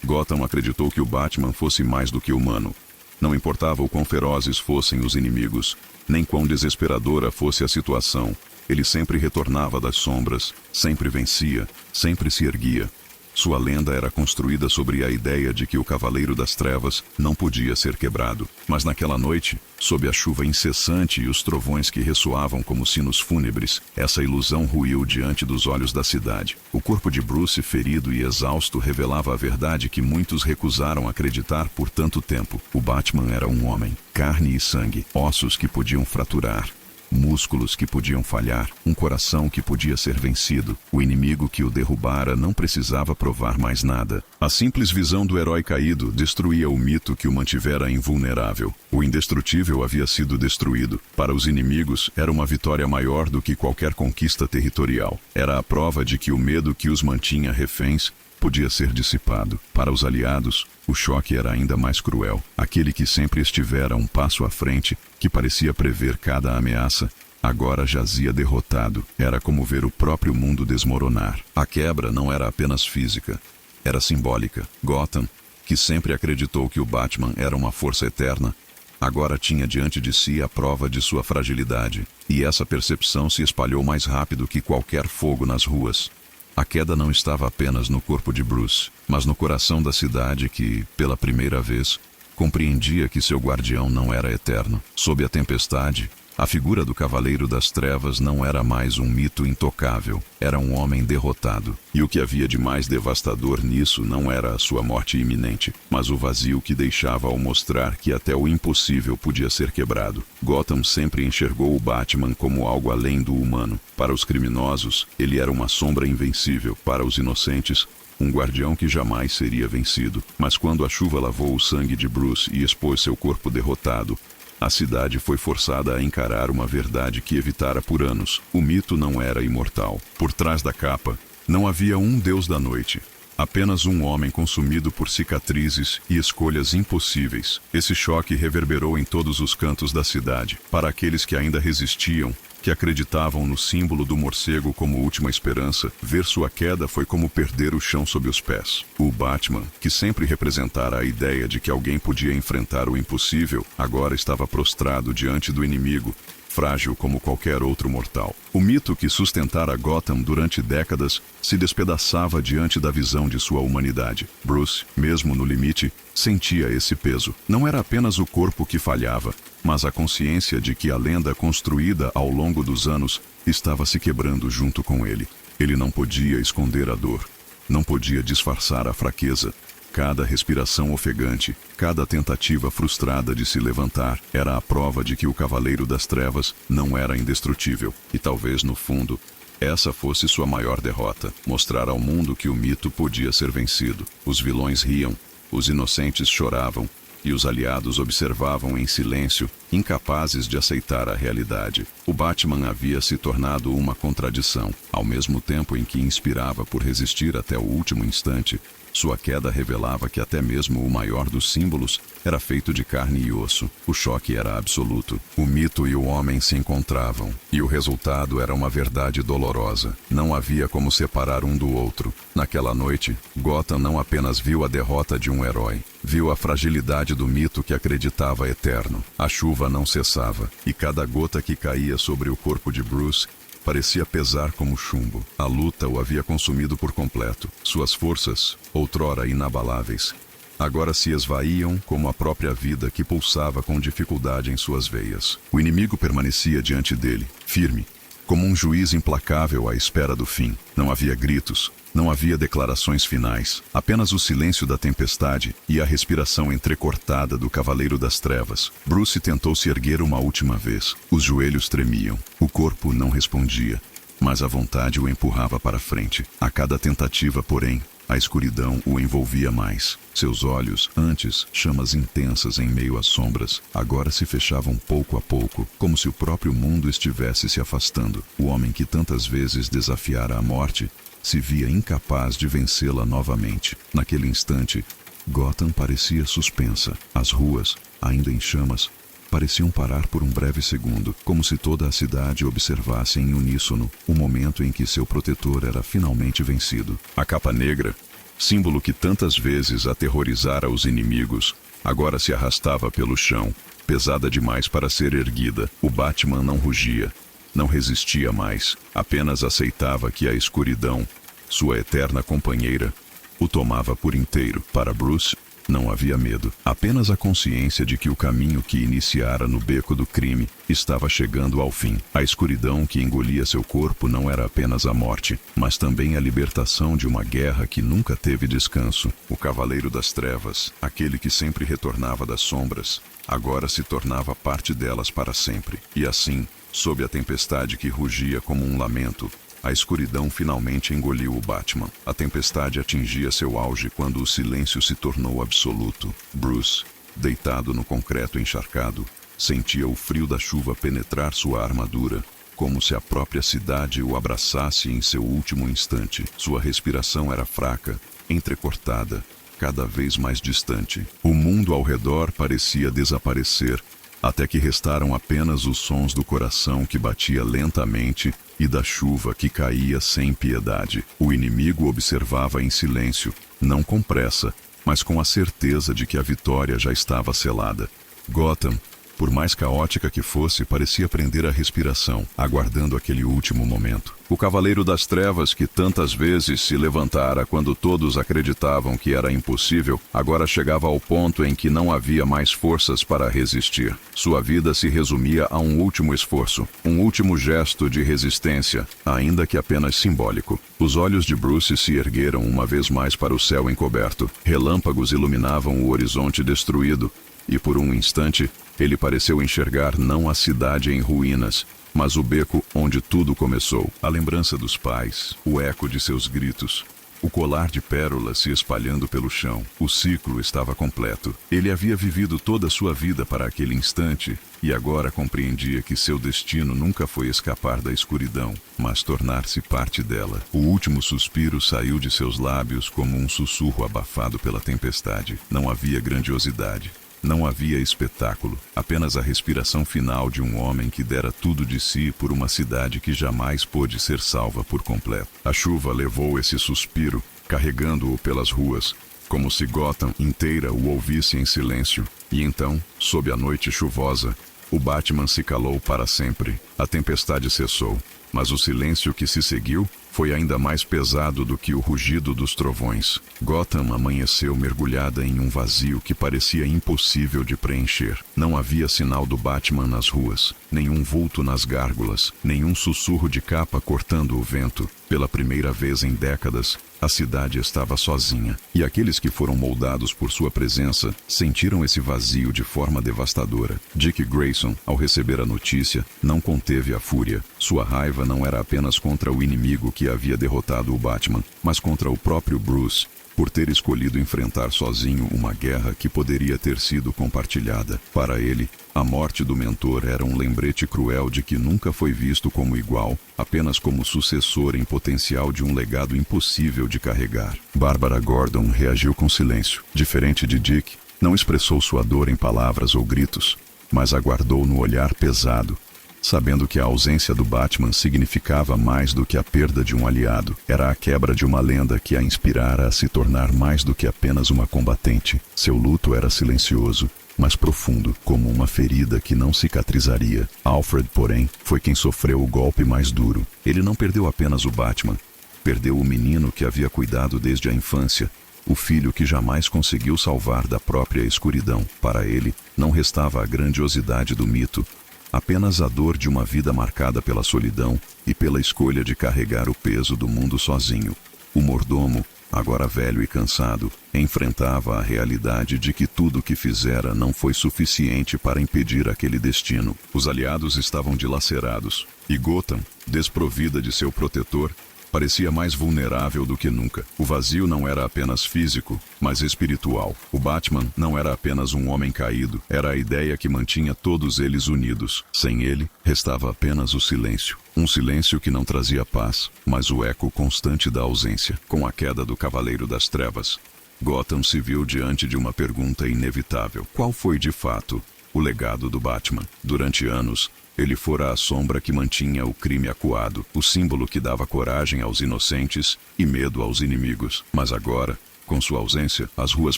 S1: Gotham acreditou que o Batman fosse mais do que humano. Não importava o quão ferozes fossem os inimigos, nem quão desesperadora fosse a situação, ele sempre retornava das sombras, sempre vencia, sempre se erguia. Sua lenda era construída sobre a ideia de que o Cavaleiro das Trevas não podia ser quebrado. Mas naquela noite, sob a chuva incessante e os trovões que ressoavam como sinos fúnebres, essa ilusão ruiu diante dos olhos da cidade. O corpo de Bruce, ferido e exausto, revelava a verdade que muitos recusaram acreditar por tanto tempo. O Batman era um homem, carne e sangue, ossos que podiam fraturar, músculos que podiam falhar, um coração que podia ser vencido. O inimigo que o derrubara não precisava provar mais nada. A simples visão do herói caído destruía o mito que o mantivera invulnerável. O indestrutível havia sido destruído. Para os inimigos, era uma vitória maior do que qualquer conquista territorial. Era a prova de que o medo que os mantinha reféns podia ser dissipado. Para os aliados, o choque era ainda mais cruel. Aquele que sempre estivera um passo à frente, que parecia prever cada ameaça, agora jazia derrotado. Era como ver o próprio mundo desmoronar. A quebra não era apenas física, era simbólica. Gotham, que sempre acreditou que o Batman era uma força eterna, agora tinha diante de si a prova de sua fragilidade. E essa percepção se espalhou mais rápido que qualquer fogo nas ruas. A queda não estava apenas no corpo de Bruce, mas no coração da cidade que, pela primeira vez, compreendia que seu guardião não era eterno. Sob a tempestade, a figura do Cavaleiro das Trevas não era mais um mito intocável, era um homem derrotado. E o que havia de mais devastador nisso não era a sua morte iminente, mas o vazio que deixava ao mostrar que até o impossível podia ser quebrado. Gotham sempre enxergou o Batman como algo além do humano. Para os criminosos, ele era uma sombra invencível. Para os inocentes, um guardião que jamais seria vencido. Mas quando a chuva lavou o sangue de Bruce e expôs seu corpo derrotado, a cidade foi forçada a encarar uma verdade que evitara por anos. O mito não era imortal. Por trás da capa, não havia um deus da noite. Apenas um homem consumido por cicatrizes e escolhas impossíveis. Esse choque reverberou em todos os cantos da cidade. Para aqueles que ainda resistiam, que acreditavam no símbolo do morcego como última esperança, ver sua queda foi como perder o chão sob os pés. O Batman, que sempre representara a ideia de que alguém podia enfrentar o impossível, agora estava prostrado diante do inimigo, frágil como qualquer outro mortal. O mito que sustentara Gotham durante décadas se despedaçava diante da visão de sua humanidade. Bruce, mesmo no limite, sentia esse peso. Não era apenas o corpo que falhava, mas a consciência de que a lenda construída ao longo dos anos estava se quebrando junto com ele. Ele não podia esconder a dor, não podia disfarçar a fraqueza. Cada respiração ofegante, cada tentativa frustrada de se levantar, era a prova de que o Cavaleiro das Trevas não era indestrutível. E talvez, no fundo, essa fosse sua maior derrota. Mostrar ao mundo que o mito podia ser vencido. Os vilões riam, os inocentes choravam, e os aliados observavam em silêncio, incapazes de aceitar a realidade. O Batman havia se tornado uma contradição. Ao mesmo tempo em que inspirava por resistir até o último instante, sua queda revelava que até mesmo o maior dos símbolos era feito de carne e osso. O choque era absoluto. O mito e o homem se encontravam, e o resultado era uma verdade dolorosa. Não havia como separar um do outro. Naquela noite, Gotham não apenas viu a derrota de um herói, viu a fragilidade do mito que acreditava eterno. A chuva não cessava, e cada gota que caía sobre o corpo de Bruce parecia pesar como chumbo. A luta o havia consumido por completo. Suas forças, outrora inabaláveis, agora se esvaíam como a própria vida que pulsava com dificuldade em suas veias. O inimigo permanecia diante dele, firme, como um juiz implacável à espera do fim. Não havia gritos, não havia declarações finais, apenas o silêncio da tempestade e a respiração entrecortada do Cavaleiro das Trevas. Bruce tentou se erguer uma última vez. Os joelhos tremiam, o corpo não respondia, mas a vontade o empurrava para frente. A cada tentativa, porém, a escuridão o envolvia mais. Seus olhos, antes chamas intensas em meio às sombras, agora se fechavam pouco a pouco, como se o próprio mundo estivesse se afastando. O homem que tantas vezes desafiara a morte se via incapaz de vencê-la novamente. Naquele instante, Gotham parecia suspensa. As ruas, ainda em chamas, pareciam parar por um breve segundo, como se toda a cidade observasse em uníssono o momento em que seu protetor era finalmente vencido. A capa negra, símbolo que tantas vezes aterrorizara os inimigos, agora se arrastava pelo chão, pesada demais para ser erguida. O Batman não rugia, não resistia mais, apenas aceitava que a escuridão, sua eterna companheira, o tomava por inteiro. Para Bruce, não havia medo, apenas a consciência de que o caminho que iniciara no beco do crime estava chegando ao fim. A escuridão que engolia seu corpo não era apenas a morte, mas também a libertação de uma guerra que nunca teve descanso. O Cavaleiro das Trevas, aquele que sempre retornava das sombras, agora se tornava parte delas para sempre. E assim, sob a tempestade que rugia como um lamento, a escuridão finalmente engoliu o Batman. A tempestade atingia seu auge quando o silêncio se tornou absoluto. Bruce, deitado no concreto encharcado, sentia o frio da chuva penetrar sua armadura, como se a própria cidade o abraçasse em seu último instante. Sua respiração era fraca, entrecortada, cada vez mais distante. O mundo ao redor parecia desaparecer, até que restaram apenas os sons do coração que batia lentamente e da chuva que caía sem piedade. O inimigo observava em silêncio, não com pressa, mas com a certeza de que a vitória já estava selada. Gotham, por mais caótica que fosse, parecia prender a respiração, aguardando aquele último momento. O Cavaleiro das Trevas, que tantas vezes se levantara quando todos acreditavam que era impossível, agora chegava ao ponto em que não havia mais forças para resistir. Sua vida se resumia a um último esforço, um último gesto de resistência, ainda que apenas simbólico. Os olhos de Bruce se ergueram uma vez mais para o céu encoberto. Relâmpagos iluminavam o horizonte destruído, e por um instante, ele pareceu enxergar não a cidade em ruínas, mas o beco onde tudo começou. A lembrança dos pais, o eco de seus gritos, o colar de pérolas se espalhando pelo chão. O ciclo estava completo. Ele havia vivido toda a sua vida para aquele instante, e agora compreendia que seu destino nunca foi escapar da escuridão, mas tornar-se parte dela. O último suspiro saiu de seus lábios como um sussurro abafado pela tempestade. Não havia grandiosidade. Não havia espetáculo, apenas a respiração final de um homem que dera tudo de si por uma cidade que jamais pôde ser salva por completo. A chuva levou esse suspiro, carregando-o pelas ruas, como se Gotham inteira o ouvisse em silêncio. E então, sob a noite chuvosa, o Batman se calou para sempre. A tempestade cessou, mas o silêncio que se seguiu foi ainda mais pesado do que o rugido dos trovões. Gotham amanheceu mergulhada em um vazio que parecia impossível de preencher. Não havia sinal do Batman nas ruas, nenhum vulto nas gárgulas, nenhum sussurro de capa cortando o vento. Pela primeira vez em décadas, a cidade estava sozinha, e aqueles que foram moldados por sua presença sentiram esse vazio de forma devastadora. Dick Grayson, ao receber a notícia, não conteve a fúria. Sua raiva não era apenas contra o inimigo que havia derrotado o Batman, mas contra o próprio Bruce, por ter escolhido enfrentar sozinho uma guerra que poderia ter sido compartilhada. Para ele, a morte do mentor era um lembrete cruel de que nunca foi visto como igual, apenas como sucessor em potencial de um legado impossível de carregar. Barbara Gordon reagiu com silêncio. Diferente de Dick, não expressou sua dor em palavras ou gritos, mas aguardou no olhar pesado, sabendo que a ausência do Batman significava mais do que a perda de um aliado. Era a quebra de uma lenda que a inspirara a se tornar mais do que apenas uma combatente. Seu luto era silencioso, mas profundo, como uma ferida que não cicatrizaria. Alfred, porém, foi quem sofreu o golpe mais duro. Ele não perdeu apenas o Batman, perdeu o menino que havia cuidado desde a infância, o filho que jamais conseguiu salvar da própria escuridão. Para ele, não restava a grandiosidade do mito, apenas a dor de uma vida marcada pela solidão e pela escolha de carregar o peso do mundo sozinho. O mordomo, agora velho e cansado, enfrentava a realidade de que tudo o que fizera não foi suficiente para impedir aquele destino. Os aliados estavam dilacerados, e Gotham, desprovida de seu protetor, parecia mais vulnerável do que nunca. O vazio não era apenas físico, mas espiritual. O Batman não era apenas um homem caído, era a ideia que mantinha todos eles unidos. Sem ele, restava apenas o silêncio. Um silêncio que não trazia paz, mas o eco constante da ausência. Com a queda do Cavaleiro das Trevas, Gotham se viu diante de uma pergunta inevitável. Qual foi, de fato, o legado do Batman? Durante anos, ele fora a sombra que mantinha o crime acuado, o símbolo que dava coragem aos inocentes e medo aos inimigos. Mas agora, com sua ausência, as ruas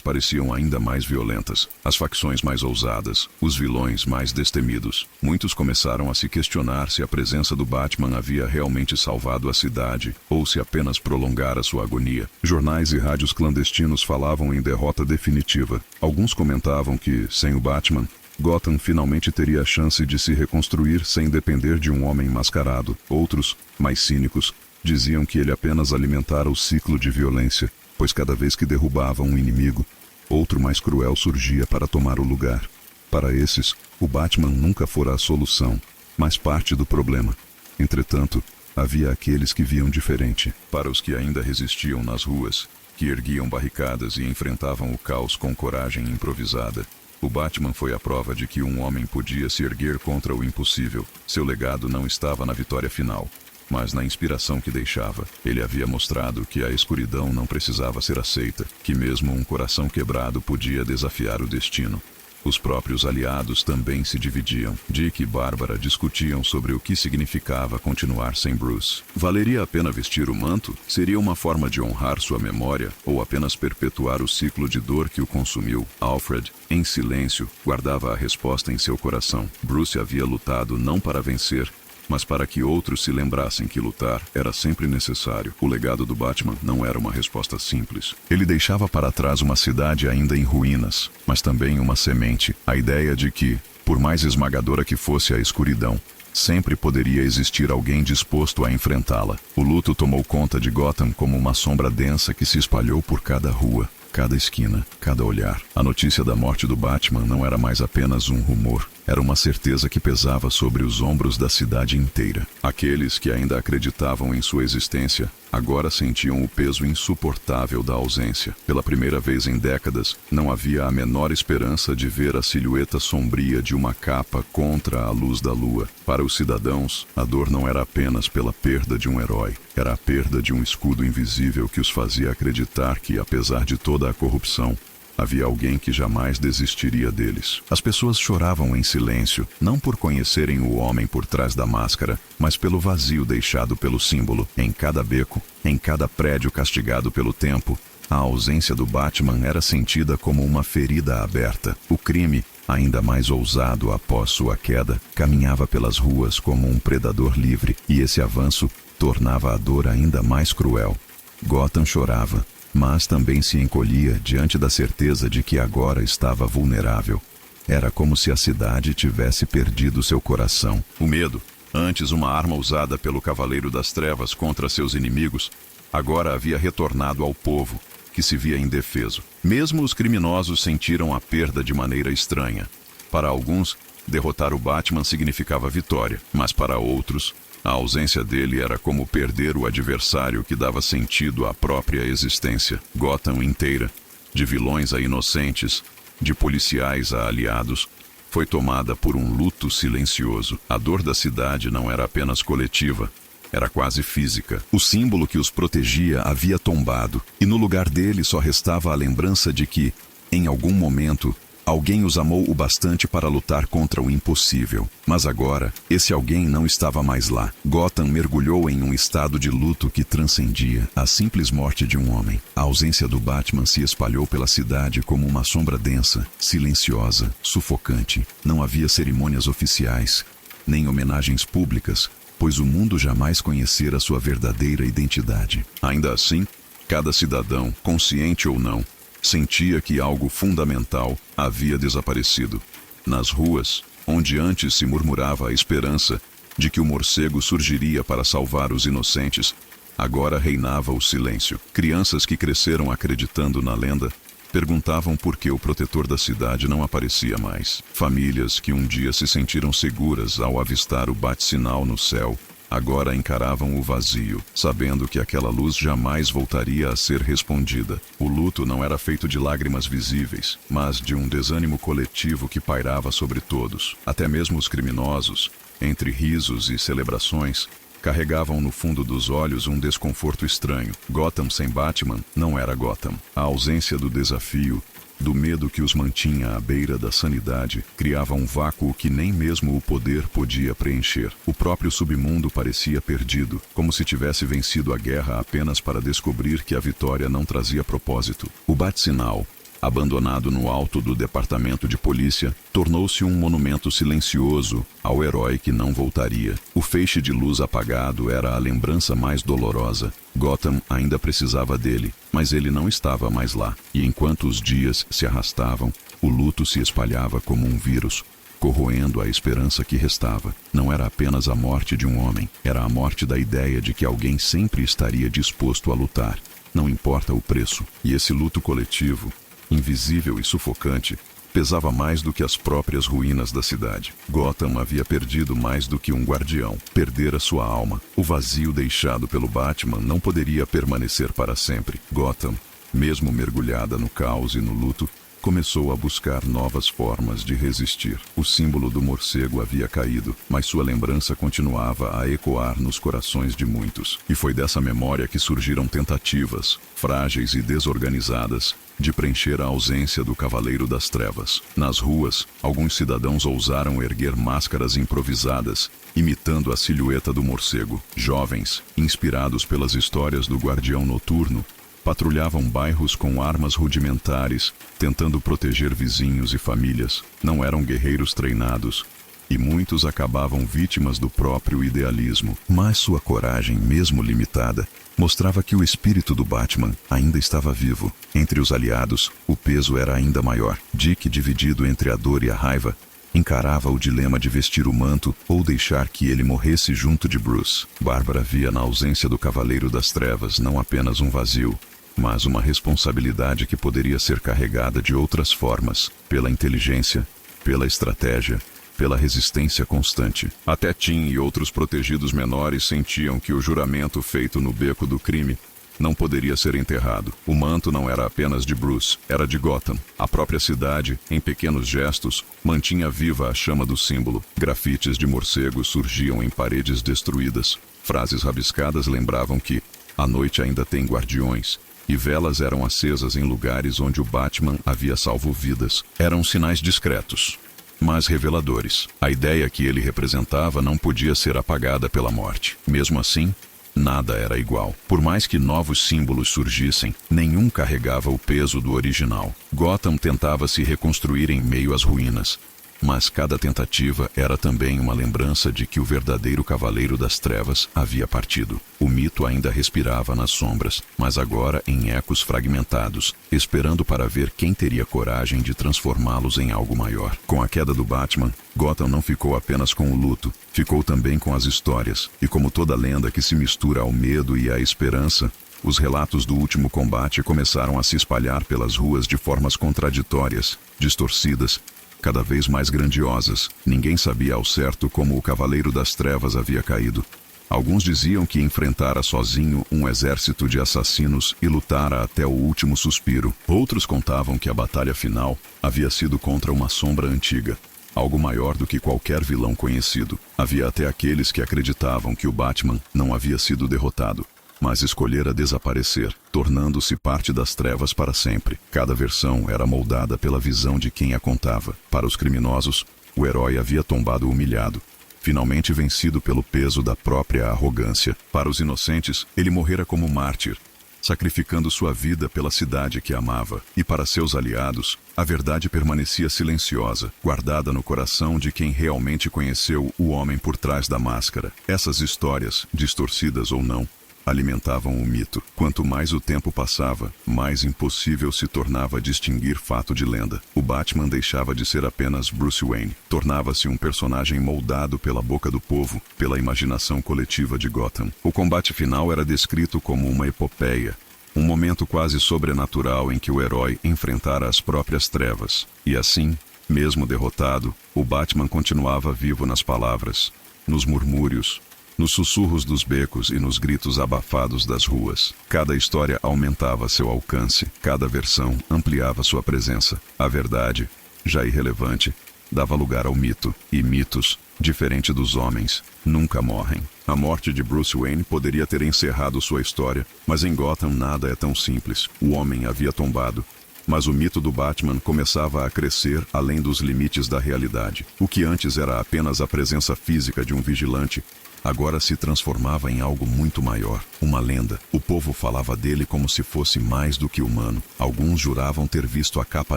S1: pareciam ainda mais violentas, as facções mais ousadas, os vilões mais destemidos. Muitos começaram a se questionar se a presença do Batman havia realmente salvado a cidade, ou se apenas prolongara sua agonia. Jornais e rádios clandestinos falavam em derrota definitiva. Alguns comentavam que, sem o Batman, Gotham finalmente teria a chance de se reconstruir sem depender de um homem mascarado. Outros, mais cínicos, diziam que ele apenas alimentara o ciclo de violência, pois cada vez que derrubava um inimigo, outro mais cruel surgia para tomar o lugar. Para esses, o Batman nunca fora a solução, mas parte do problema. Entretanto, havia aqueles que viam diferente. Para os que ainda resistiam nas ruas, que erguiam barricadas e enfrentavam o caos com coragem improvisada, o Batman foi a prova de que um homem podia se erguer contra o impossível. Seu legado não estava na vitória final, mas na inspiração que deixava. Ele havia mostrado que a escuridão não precisava ser aceita, que mesmo um coração quebrado podia desafiar o destino. Os próprios aliados também se dividiam. Dick e Bárbara discutiam sobre o que significava continuar sem Bruce. Valeria a pena vestir o manto? Seria uma forma de honrar sua memória ou apenas perpetuar o ciclo de dor que o consumiu? Alfred, em silêncio, guardava a resposta em seu coração. Bruce havia lutado não para vencer, mas para que outros se lembrassem que lutar era sempre necessário. O legado do Batman não era uma resposta simples. Ele deixava para trás uma cidade ainda em ruínas, mas também uma semente, a ideia de que, por mais esmagadora que fosse a escuridão, sempre poderia existir alguém disposto a enfrentá-la. O luto tomou conta de Gotham como uma sombra densa que se espalhou por cada rua, cada esquina, cada olhar. A notícia da morte do Batman não era mais apenas um rumor. Era uma certeza que pesava sobre os ombros da cidade inteira. Aqueles que ainda acreditavam em sua existência, agora sentiam o peso insuportável da ausência. Pela primeira vez em décadas, não havia a menor esperança de ver a silhueta sombria de uma capa contra a luz da lua. Para os cidadãos, a dor não era apenas pela perda de um herói. Era a perda de um escudo invisível que os fazia acreditar que, apesar de toda a corrupção, havia alguém que jamais desistiria deles. As pessoas choravam em silêncio, não por conhecerem o homem por trás da máscara, mas pelo vazio deixado pelo símbolo. Em cada beco, em cada prédio castigado pelo tempo, a ausência do Batman era sentida como uma ferida aberta. O crime, ainda mais ousado após sua queda, caminhava pelas ruas como um predador livre, e esse avanço tornava a dor ainda mais cruel. Gotham chorava, mas também se encolhia diante da certeza de que agora estava vulnerável. Era como se a cidade tivesse perdido seu coração. O medo, antes uma arma usada pelo Cavaleiro das Trevas contra seus inimigos, agora havia retornado ao povo, que se via indefeso. Mesmo os criminosos sentiram a perda de maneira estranha. Para alguns, derrotar o Batman significava vitória, mas para outros, A ausência dele era como perder o adversário que dava sentido à própria existência. Gotham inteira, de vilões a inocentes, de policiais a aliados, foi tomada por um luto silencioso. A dor da cidade não era apenas coletiva, era quase física. O símbolo que os protegia havia tombado, e no lugar dele só restava a lembrança de que, em algum momento, alguém os amou o bastante para lutar contra o impossível. Mas agora, esse alguém não estava mais lá. Gotham mergulhou em um estado de luto que transcendia a simples morte de um homem. A ausência do Batman se espalhou pela cidade como uma sombra densa, silenciosa, sufocante. Não havia cerimônias oficiais, nem homenagens públicas, pois o mundo jamais conhecera sua verdadeira identidade. Ainda assim, cada cidadão, consciente ou não, sentia que algo fundamental havia desaparecido. Nas ruas, onde antes se murmurava a esperança de que o morcego surgiria para salvar os inocentes, agora reinava o silêncio. Crianças que cresceram acreditando na lenda perguntavam por que o protetor da cidade não aparecia mais. Famílias que um dia se sentiram seguras ao avistar o bate-sinal no céu agora encaravam o vazio, sabendo que aquela luz jamais voltaria a ser respondida. O luto não era feito de lágrimas visíveis, mas de um desânimo coletivo que pairava sobre todos. Até mesmo os criminosos, entre risos e celebrações, carregavam no fundo dos olhos um desconforto estranho. Gotham sem Batman não era Gotham. A ausência do desafio, do medo que os mantinha à beira da sanidade, criava um vácuo que nem mesmo o poder podia preencher. O próprio submundo parecia perdido, como se tivesse vencido a guerra apenas para descobrir que a vitória não trazia propósito. O bate-sinal, abandonado no alto do departamento de polícia, tornou-se um monumento silencioso ao herói que não voltaria. O feixe de luz apagado era a lembrança mais dolorosa. Gotham ainda precisava dele, mas ele não estava mais lá. E enquanto os dias se arrastavam, o luto se espalhava como um vírus, corroendo a esperança que restava. Não era apenas a morte de um homem, era a morte da ideia de que alguém sempre estaria disposto a lutar, não importa o preço. E esse luto coletivo, invisível e sufocante, pesava mais do que as próprias ruínas da cidade. Gotham havia perdido mais do que um guardião. Perdera sua alma. O vazio deixado pelo Batman não poderia permanecer para sempre. Gotham, mesmo mergulhada no caos e no luto, começou a buscar novas formas de resistir. O símbolo do morcego havia caído, mas sua lembrança continuava a ecoar nos corações de muitos. E foi dessa memória que surgiram tentativas, frágeis e desorganizadas, de preencher a ausência do Cavaleiro das Trevas. Nas ruas, alguns cidadãos ousaram erguer máscaras improvisadas, imitando a silhueta do morcego. Jovens, inspirados pelas histórias do Guardião Noturno, patrulhavam bairros com armas rudimentares, tentando proteger vizinhos e famílias. Não eram guerreiros treinados, e muitos acabavam vítimas do próprio idealismo. Mas sua coragem, mesmo limitada, mostrava que o espírito do Batman ainda estava vivo. Entre os aliados, o peso era ainda maior. Dick, dividido entre a dor e a raiva, encarava o dilema de vestir o manto ou deixar que ele morresse junto de Bruce. Bárbara via na ausência do Cavaleiro das Trevas não apenas um vazio, mas uma responsabilidade que poderia ser carregada de outras formas, pela inteligência, pela estratégia, pela resistência constante. Até Tim e outros protegidos menores sentiam que o juramento feito no beco do crime não poderia ser enterrado. O manto não era apenas de Bruce, era de Gotham. A própria cidade, em pequenos gestos, mantinha viva a chama do símbolo. Grafites de morcegos surgiam em paredes destruídas. Frases rabiscadas lembravam que a noite ainda tem guardiões, e velas eram acesas em lugares onde o Batman havia salvo vidas. Eram sinais discretos, mas reveladores. A ideia que ele representava não podia ser apagada pela morte. Mesmo assim, nada era igual. Por mais que novos símbolos surgissem, nenhum carregava o peso do original. Gotham tentava se reconstruir em meio às ruínas, mas cada tentativa era também uma lembrança de que o verdadeiro Cavaleiro das Trevas havia partido. O mito ainda respirava nas sombras, mas agora em ecos fragmentados, esperando para ver quem teria coragem de transformá-los em algo maior. Com a queda do Batman, Gotham não ficou apenas com o luto, ficou também com as histórias. E como toda lenda que se mistura ao medo e à esperança, os relatos do último combate começaram a se espalhar pelas ruas de formas contraditórias, distorcidas, cada vez mais grandiosas. Ninguém sabia ao certo como o Cavaleiro das Trevas havia caído, Alguns diziam que enfrentara sozinho um exército de assassinos e lutara até o último suspiro. Outros contavam que a batalha final havia sido contra uma sombra antiga, algo maior do que qualquer vilão conhecido. Havia até aqueles que acreditavam que o Batman não havia sido derrotado, mas escolhera desaparecer, tornando-se parte das trevas para sempre. Cada versão era moldada pela visão de quem a contava. Para os criminosos, o herói havia tombado humilhado, finalmente vencido pelo peso da própria arrogância. Para os inocentes, ele morrera como mártir, sacrificando sua vida pela cidade que amava. E para seus aliados, a verdade permanecia silenciosa, guardada no coração de quem realmente conheceu o homem por trás da máscara. Essas histórias, distorcidas ou não, alimentavam o mito. Quanto mais o tempo passava, mais impossível se tornava distinguir fato de lenda. O Batman deixava de ser apenas Bruce Wayne. Tornava-se um personagem moldado pela boca do povo, pela imaginação coletiva de Gotham. O combate final era descrito como uma epopeia, um momento quase sobrenatural em que o herói enfrentara as próprias trevas. E assim, mesmo derrotado, o Batman continuava vivo nas palavras, nos murmúrios, nos sussurros dos becos e nos gritos abafados das ruas. Cada história aumentava seu alcance, cada versão ampliava sua presença. A verdade, já irrelevante, dava lugar ao mito, e mitos, diferente dos homens, nunca morrem. A morte de Bruce Wayne poderia ter encerrado sua história, mas em Gotham nada é tão simples. O homem havia tombado, mas o mito do Batman começava a crescer além dos limites da realidade. O que antes era apenas a presença física de um vigilante, agora se transformava em algo muito maior, uma lenda. O povo falava dele como se fosse mais do que humano. Alguns juravam ter visto a capa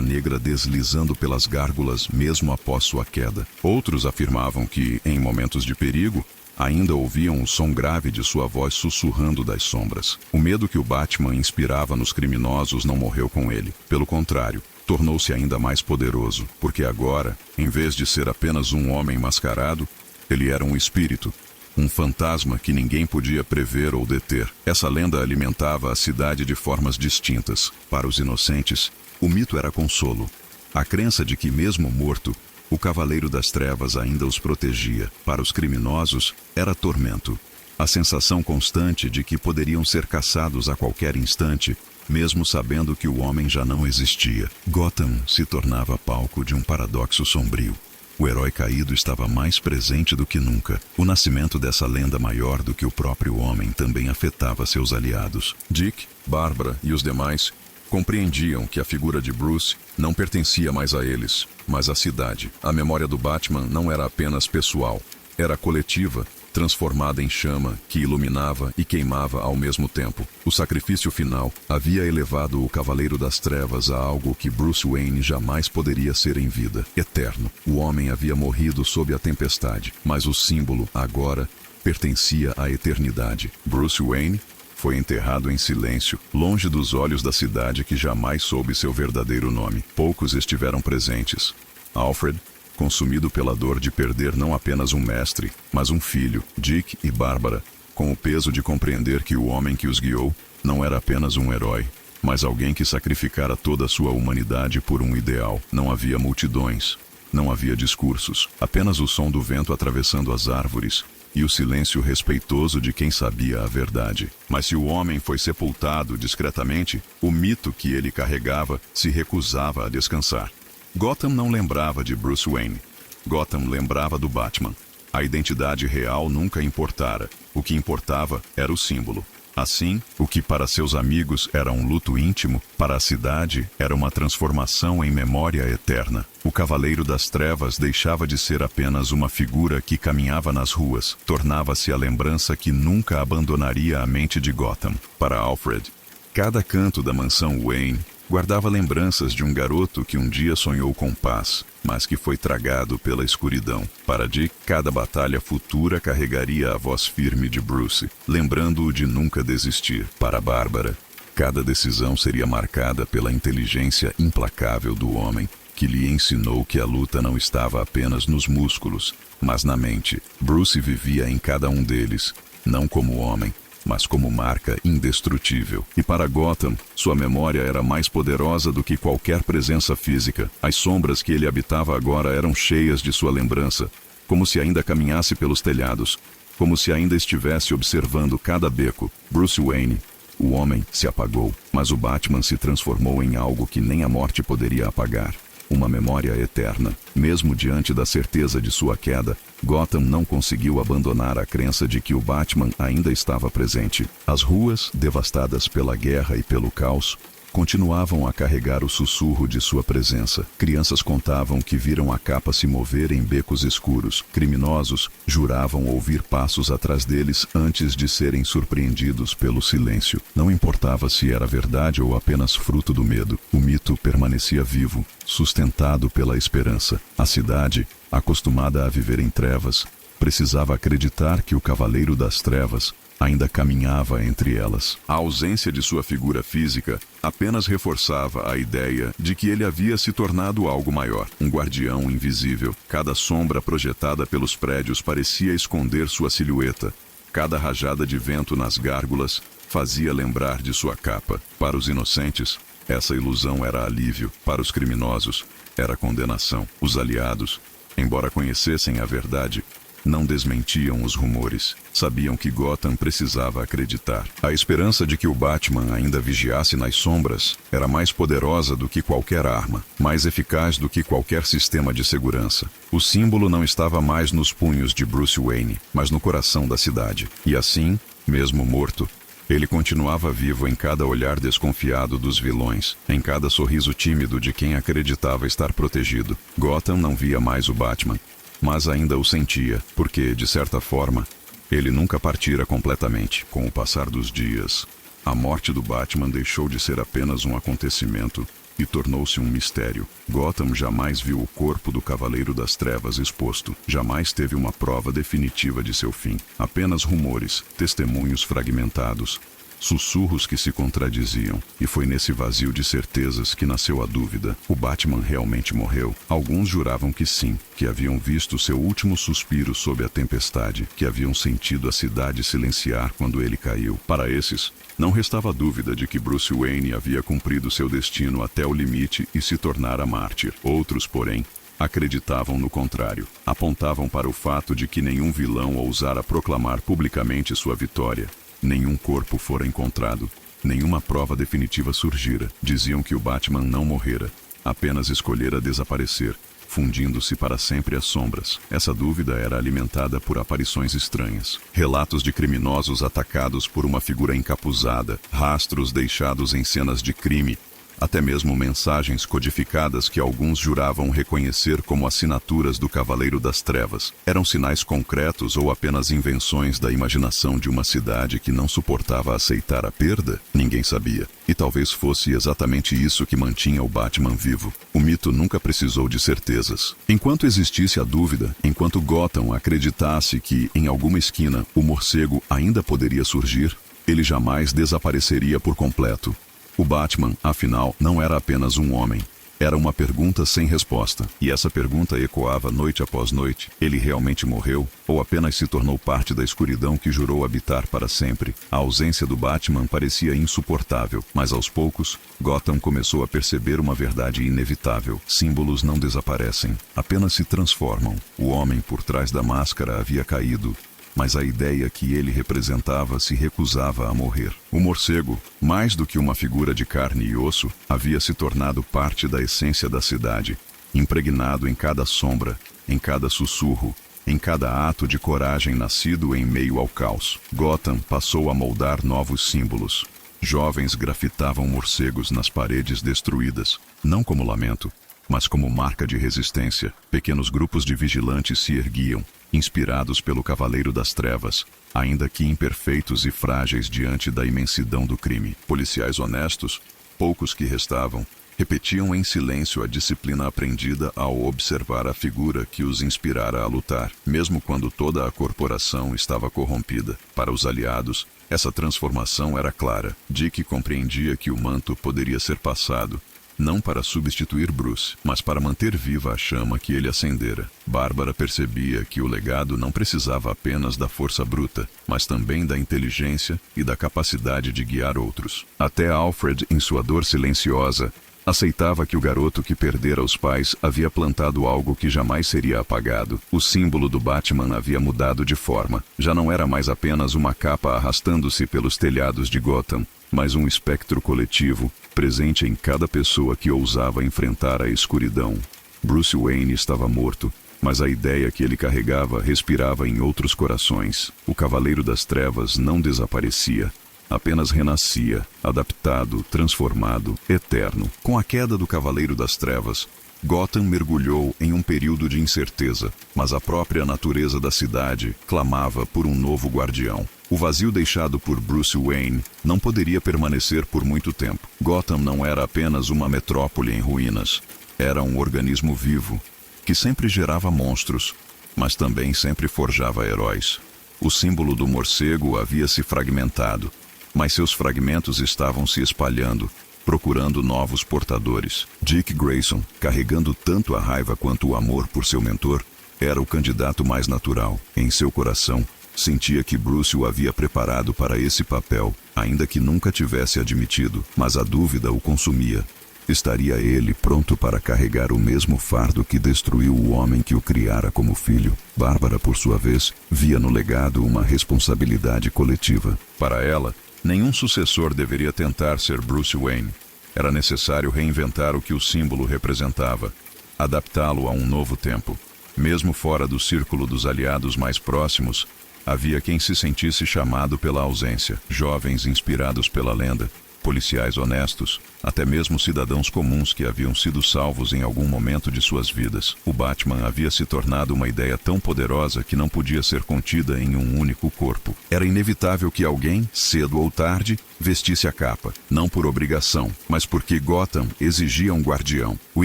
S1: negra deslizando pelas gárgulas mesmo após sua queda. Outros afirmavam que, em momentos de perigo, ainda ouviam o som grave de sua voz sussurrando das sombras. O medo que o Batman inspirava nos criminosos não morreu com ele. Pelo contrário, tornou-se ainda mais poderoso, porque agora, em vez de ser apenas um homem mascarado, ele era um espírito, um fantasma que ninguém podia prever ou deter. Essa lenda alimentava a cidade de formas distintas. Para os inocentes, o mito era consolo. A crença de que, mesmo morto, o Cavaleiro das Trevas ainda os protegia. Para os criminosos, era tormento. A sensação constante de que poderiam ser caçados a qualquer instante, mesmo sabendo que o homem já não existia. Gotham se tornava palco de um paradoxo sombrio. O herói caído estava mais presente do que nunca. O nascimento dessa lenda maior do que o próprio homem também afetava seus aliados. Dick, Bárbara e os demais compreendiam que a figura de Bruce não pertencia mais a eles, mas à cidade. A memória do Batman não era apenas pessoal, era coletiva, transformada em chama que iluminava e queimava ao mesmo tempo. O sacrifício final havia elevado o Cavaleiro das Trevas a algo que Bruce Wayne jamais poderia ser em vida, eterno. O homem havia morrido sob a tempestade, mas o símbolo, agora, pertencia à eternidade. Bruce Wayne foi enterrado em silêncio, longe dos olhos da cidade que jamais soube seu verdadeiro nome. Poucos estiveram presentes. Alfred, consumido pela dor de perder não apenas um mestre, mas um filho. Dick e Bárbara, com o peso de compreender que o homem que os guiou não era apenas um herói, mas alguém que sacrificara toda a sua humanidade por um ideal. Não havia multidões, não havia discursos, apenas o som do vento atravessando as árvores e o silêncio respeitoso de quem sabia a verdade. Mas se o homem foi sepultado discretamente, o mito que ele carregava se recusava a descansar. Gotham não lembrava de Bruce Wayne. Gotham lembrava do Batman. A identidade real nunca importara. O que importava era o símbolo. Assim, o que para seus amigos era um luto íntimo, para a cidade era uma transformação em memória eterna. O Cavaleiro das Trevas deixava de ser apenas uma figura que caminhava nas ruas, tornava-se a lembrança que nunca abandonaria a mente de Gotham. Para Alfred, cada canto da mansão Wayne guardava lembranças de um garoto que um dia sonhou com paz, mas que foi tragado pela escuridão. Para Dick, cada batalha futura carregaria a voz firme de Bruce, lembrando-o de nunca desistir. Para Bárbara, cada decisão seria marcada pela inteligência implacável do homem, que lhe ensinou que a luta não estava apenas nos músculos, mas na mente. Bruce vivia em cada um deles, não como homem, mas como marca indestrutível. E para Gotham, sua memória era mais poderosa do que qualquer presença física. As sombras que ele habitava agora eram cheias de sua lembrança, como se ainda caminhasse pelos telhados, como se ainda estivesse observando cada beco. Bruce Wayne, o homem, se apagou, mas o Batman se transformou em algo que nem a morte poderia apagar. Uma memória eterna. Mesmo diante da certeza de sua queda, Gotham não conseguiu abandonar a crença de que o Batman ainda estava presente. As ruas, devastadas pela guerra e pelo caos, continuavam a carregar o sussurro de sua presença. Crianças contavam que viram a capa se mover em becos escuros. Criminosos juravam ouvir passos atrás deles antes de serem surpreendidos pelo silêncio. Não importava se era verdade ou apenas fruto do medo. O mito permanecia vivo, sustentado pela esperança. A cidade, acostumada a viver em trevas, precisava acreditar que o Cavaleiro das Trevas ainda caminhava entre elas. A ausência de sua figura física apenas reforçava a ideia de que ele havia se tornado algo maior, um guardião invisível. Cada sombra projetada pelos prédios parecia esconder sua silhueta. Cada rajada de vento nas gárgulas fazia lembrar de sua capa. Para os inocentes, essa ilusão era alívio. Para os criminosos, era condenação. Os aliados, embora conhecessem a verdade, não desmentiam os rumores. Sabiam que Gotham precisava acreditar. A esperança de que o Batman ainda vigiasse nas sombras era mais poderosa do que qualquer arma, mais eficaz do que qualquer sistema de segurança. O símbolo não estava mais nos punhos de Bruce Wayne, mas no coração da cidade. E assim, mesmo morto, ele continuava vivo em cada olhar desconfiado dos vilões, em cada sorriso tímido de quem acreditava estar protegido. Gotham não via mais o Batman, mas ainda o sentia, porque, de certa forma, ele nunca partira completamente. Com o passar dos dias, a morte do Batman deixou de ser apenas um acontecimento e tornou-se um mistério. Gotham jamais viu o corpo do Cavaleiro das Trevas exposto, jamais teve uma prova definitiva de seu fim. Apenas rumores, testemunhos fragmentados, sussurros que se contradiziam, e foi nesse vazio de certezas que nasceu a dúvida. O Batman realmente morreu? Alguns juravam que sim, que haviam visto seu último suspiro sob a tempestade, que haviam sentido a cidade silenciar quando ele caiu. Para esses, não restava dúvida de que Bruce Wayne havia cumprido seu destino até o limite e se tornara mártir. Outros, porém, acreditavam no contrário. Apontavam para o fato de que nenhum vilão ousara proclamar publicamente sua vitória. Nenhum corpo fora encontrado, nenhuma prova definitiva surgira. Diziam que o Batman não morrera, apenas escolhera desaparecer, fundindo-se para sempre às sombras. Essa dúvida era alimentada por aparições estranhas. Relatos de criminosos atacados por uma figura encapuzada, rastros deixados em cenas de crime, até mesmo mensagens codificadas que alguns juravam reconhecer como assinaturas do Cavaleiro das Trevas. Eram sinais concretos ou apenas invenções da imaginação de uma cidade que não suportava aceitar a perda? Ninguém sabia. E talvez fosse exatamente isso que mantinha o Batman vivo. O mito nunca precisou de certezas. Enquanto existisse a dúvida, enquanto Gotham acreditasse que, em alguma esquina, o morcego ainda poderia surgir, ele jamais desapareceria por completo. O Batman, afinal, não era apenas um homem. Era uma pergunta sem resposta. E essa pergunta ecoava noite após noite. Ele realmente morreu? Ou apenas se tornou parte da escuridão que jurou habitar para sempre? A ausência do Batman parecia insuportável. Mas aos poucos, Gotham começou a perceber uma verdade inevitável. Símbolos não desaparecem, apenas se transformam. O homem por trás da máscara havia caído, mas a ideia que ele representava se recusava a morrer. O morcego, mais do que uma figura de carne e osso, havia se tornado parte da essência da cidade, impregnado em cada sombra, em cada sussurro, em cada ato de coragem nascido em meio ao caos. Gotham passou a moldar novos símbolos. Jovens grafitavam morcegos nas paredes destruídas, não como lamento, mas como marca de resistência. Pequenos grupos de vigilantes se erguiam, inspirados pelo Cavaleiro das Trevas, ainda que imperfeitos e frágeis diante da imensidão do crime. Policiais honestos, poucos que restavam, repetiam em silêncio a disciplina aprendida ao observar a figura que os inspirara a lutar, mesmo quando toda a corporação estava corrompida. Para os aliados, essa transformação era clara. Dick compreendia que o manto poderia ser passado, não para substituir Bruce, mas para manter viva a chama que ele acendera. Bárbara percebia que o legado não precisava apenas da força bruta, mas também da inteligência e da capacidade de guiar outros. Até Alfred, em sua dor silenciosa, Aceitava que o garoto que perdera os pais havia plantado algo que jamais seria apagado. O símbolo do Batman havia mudado de forma. Já não era mais apenas uma capa arrastando-se pelos telhados de Gotham, mas um espectro coletivo, presente em cada pessoa que ousava enfrentar a escuridão. Bruce Wayne estava morto, mas a ideia que ele carregava respirava em outros corações. O Cavaleiro das Trevas não desaparecia. Apenas renascia, adaptado, transformado, eterno. Com a queda do Cavaleiro das Trevas, Gotham mergulhou em um período de incerteza, mas a própria natureza da cidade clamava por um novo guardião. O vazio deixado por Bruce Wayne não poderia permanecer por muito tempo. Gotham não era apenas uma metrópole em ruínas. Era um organismo vivo, que sempre gerava monstros, mas também sempre forjava heróis. O símbolo do morcego havia se fragmentado, mas seus fragmentos estavam se espalhando, procurando novos portadores. Dick Grayson, carregando tanto a raiva quanto o amor por seu mentor, era o candidato mais natural. Em seu coração, sentia que Bruce o havia preparado para esse papel, ainda que nunca tivesse admitido, mas a dúvida o consumia. Estaria ele pronto para carregar o mesmo fardo que destruiu o homem que o criara como filho? Bárbara, por sua vez, via no legado uma responsabilidade coletiva. Para ela, nenhum sucessor deveria tentar ser Bruce Wayne. Era necessário reinventar o que o símbolo representava, adaptá-lo a um novo tempo. Mesmo fora do círculo dos aliados mais próximos, havia quem se sentisse chamado pela ausência. Jovens inspirados pela lenda, policiais honestos, até mesmo cidadãos comuns que haviam sido salvos em algum momento de suas vidas. O Batman havia se tornado uma ideia tão poderosa que não podia ser contida em um único corpo. Era inevitável que alguém, cedo ou tarde, vestisse a capa, não por obrigação, mas porque Gotham exigia um guardião. O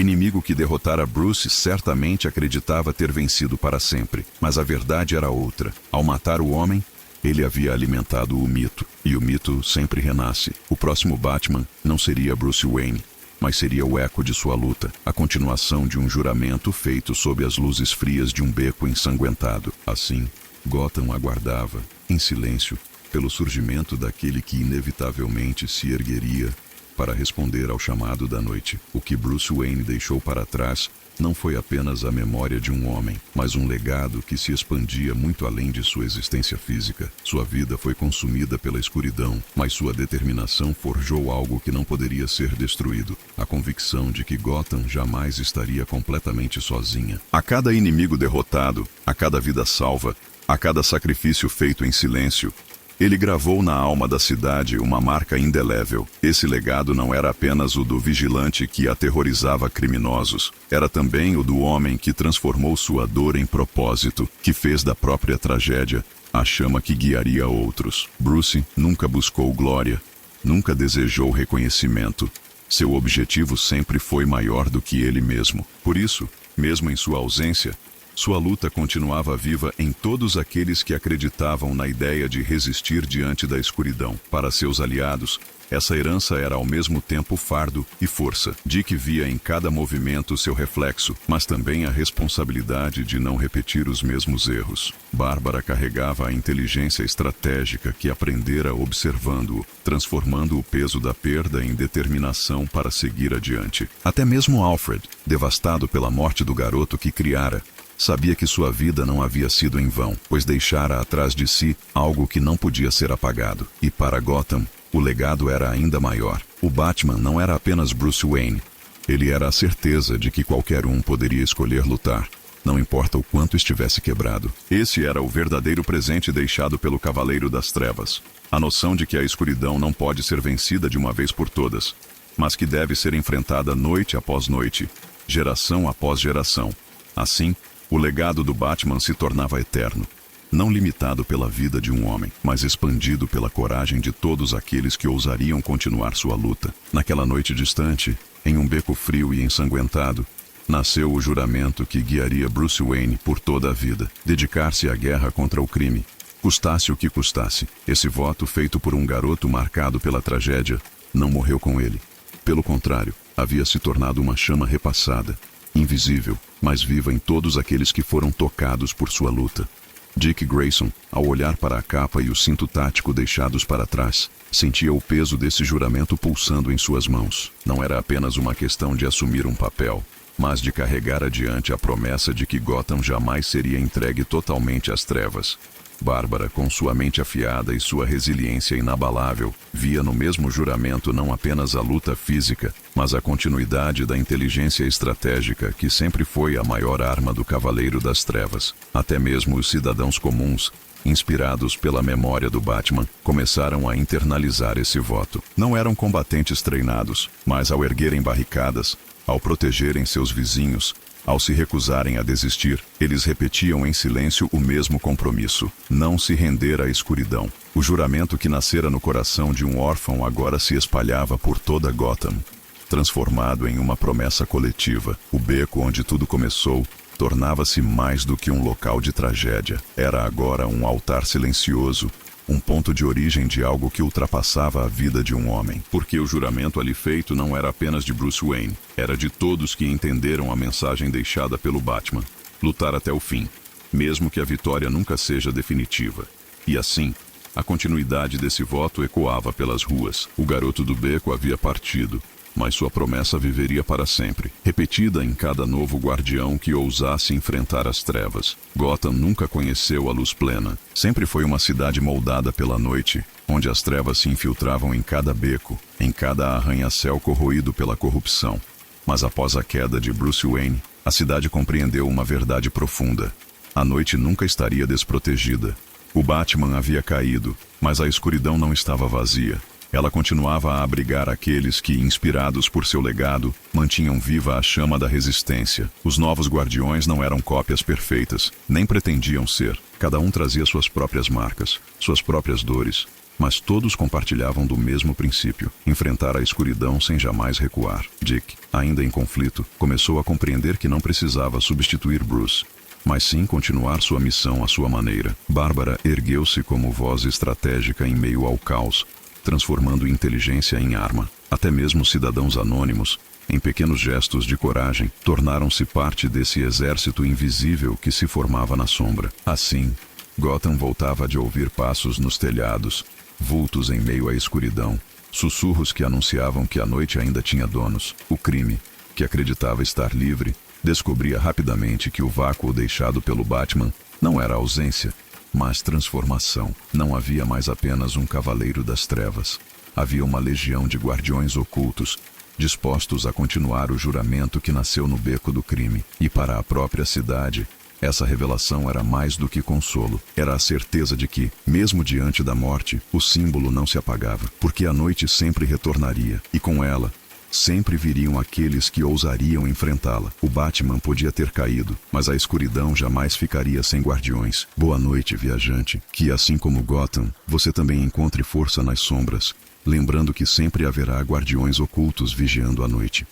S1: inimigo que derrotara Bruce certamente acreditava ter vencido para sempre, mas a verdade era outra. Ao matar o homem, ele havia alimentado o mito, e o mito sempre renasce. O próximo Batman não seria Bruce Wayne, mas seria o eco de sua luta, a continuação de um juramento feito sob as luzes frias de um beco ensanguentado. Assim, Gotham aguardava, em silêncio, pelo surgimento daquele que inevitavelmente se ergueria para responder ao chamado da noite. O que Bruce Wayne deixou para trás não foi apenas a memória de um homem, mas um legado que se expandia muito além de sua existência física. Sua vida foi consumida pela escuridão, mas sua determinação forjou algo que não poderia ser destruído: a convicção de que Gotham jamais estaria completamente sozinha. A cada inimigo derrotado, a cada vida salva, a cada sacrifício feito em silêncio, ele gravou na alma da cidade uma marca indelével. Esse legado não era apenas o do vigilante que aterrorizava criminosos, era também o do homem que transformou sua dor em propósito, que fez da própria tragédia a chama que guiaria outros. Bruce nunca buscou glória, nunca desejou reconhecimento. Seu objetivo sempre foi maior do que ele mesmo. Por isso, mesmo em sua ausência, sua luta continuava viva em todos aqueles que acreditavam na ideia de resistir diante da escuridão. Para seus aliados, essa herança era ao mesmo tempo fardo e força. Dick via em cada movimento seu reflexo, mas também a responsabilidade de não repetir os mesmos erros. Bárbara carregava a inteligência estratégica que aprendera observando-o, transformando o peso da perda em determinação para seguir adiante. Até mesmo Alfred, devastado pela morte do garoto que criara, sabia que sua vida não havia sido em vão, pois deixara atrás de si algo que não podia ser apagado. E para Gotham, o legado era ainda maior. O Batman não era apenas Bruce Wayne. Ele era a certeza de que qualquer um poderia escolher lutar, não importa o quanto estivesse quebrado. Esse era o verdadeiro presente deixado pelo Cavaleiro das Trevas. A noção de que a escuridão não pode ser vencida de uma vez por todas, mas que deve ser enfrentada noite após noite, geração após geração. Assim, o legado do Batman se tornava eterno, não limitado pela vida de um homem, mas expandido pela coragem de todos aqueles que ousariam continuar sua luta. Naquela noite distante, em um beco frio e ensanguentado, nasceu o juramento que guiaria Bruce Wayne por toda a vida: dedicar-se à guerra contra o crime, custasse o que custasse. Esse voto, feito por um garoto marcado pela tragédia, não morreu com ele. Pelo contrário, havia se tornado uma chama repassada, invisível, mas viva em todos aqueles que foram tocados por sua luta. Dick Grayson, ao olhar para a capa e o cinto tático deixados para trás, sentia o peso desse juramento pulsando em suas mãos. Não era apenas uma questão de assumir um papel, mas de carregar adiante a promessa de que Gotham jamais seria entregue totalmente às trevas. Bárbara, com sua mente afiada e sua resiliência inabalável, via no mesmo juramento não apenas a luta física, mas a continuidade da inteligência estratégica que sempre foi a maior arma do Cavaleiro das Trevas. Até mesmo os cidadãos comuns, inspirados pela memória do Batman, começaram a internalizar esse voto. Não eram combatentes treinados, mas ao erguerem barricadas, ao protegerem seus vizinhos, ao se recusarem a desistir, eles repetiam em silêncio o mesmo compromisso: não se render à escuridão. O juramento que nascera no coração de um órfão agora se espalhava por toda Gotham, transformado em uma promessa coletiva. O beco onde tudo começou tornava-se mais do que um local de tragédia. Era agora um altar silencioso, um ponto de origem de algo que ultrapassava a vida de um homem. Porque o juramento ali feito não era apenas de Bruce Wayne, era de todos que entenderam a mensagem deixada pelo Batman: lutar até o fim, mesmo que a vitória nunca seja definitiva. E assim, a continuidade desse voto ecoava pelas ruas. O garoto do beco havia partido, mas sua promessa viveria para sempre, repetida em cada novo guardião que ousasse enfrentar as trevas. Gotham nunca conheceu a luz plena. Sempre foi uma cidade moldada pela noite, onde as trevas se infiltravam em cada beco, em cada arranha-céu corroído pela corrupção. Mas após a queda de Bruce Wayne, a cidade compreendeu uma verdade profunda: a noite nunca estaria desprotegida. O Batman havia caído, mas a escuridão não estava vazia. Ela continuava a abrigar aqueles que, inspirados por seu legado, mantinham viva a chama da resistência. Os novos guardiões não eram cópias perfeitas, nem pretendiam ser. Cada um trazia suas próprias marcas, suas próprias dores, mas todos compartilhavam do mesmo princípio: enfrentar a escuridão sem jamais recuar. Dick, ainda em conflito, começou a compreender que não precisava substituir Bruce, mas sim continuar sua missão à sua maneira. Bárbara ergueu-se como voz estratégica em meio ao caos, transformando inteligência em arma. Até mesmo cidadãos anônimos, em pequenos gestos de coragem, tornaram-se parte desse exército invisível que se formava na sombra. Assim, Gotham voltava de ouvir passos nos telhados, vultos em meio à escuridão, sussurros que anunciavam que a noite ainda tinha donos. O crime, que acreditava estar livre, descobria rapidamente que o vácuo deixado pelo Batman não era ausência, mas transformação. Não havia mais apenas um Cavaleiro das Trevas. Havia uma legião de guardiões ocultos, dispostos a continuar o juramento que nasceu no beco do crime. E para a própria cidade, essa revelação era mais do que consolo. Era a certeza de que, mesmo diante da morte, o símbolo não se apagava, porque a noite sempre retornaria, e com ela, sempre viriam aqueles que ousariam enfrentá-la. O Batman podia ter caído, mas a escuridão jamais ficaria sem guardiões. Boa noite, viajante. Que, assim como Gotham, você também encontre força nas sombras, lembrando que sempre haverá guardiões ocultos vigiando a noite.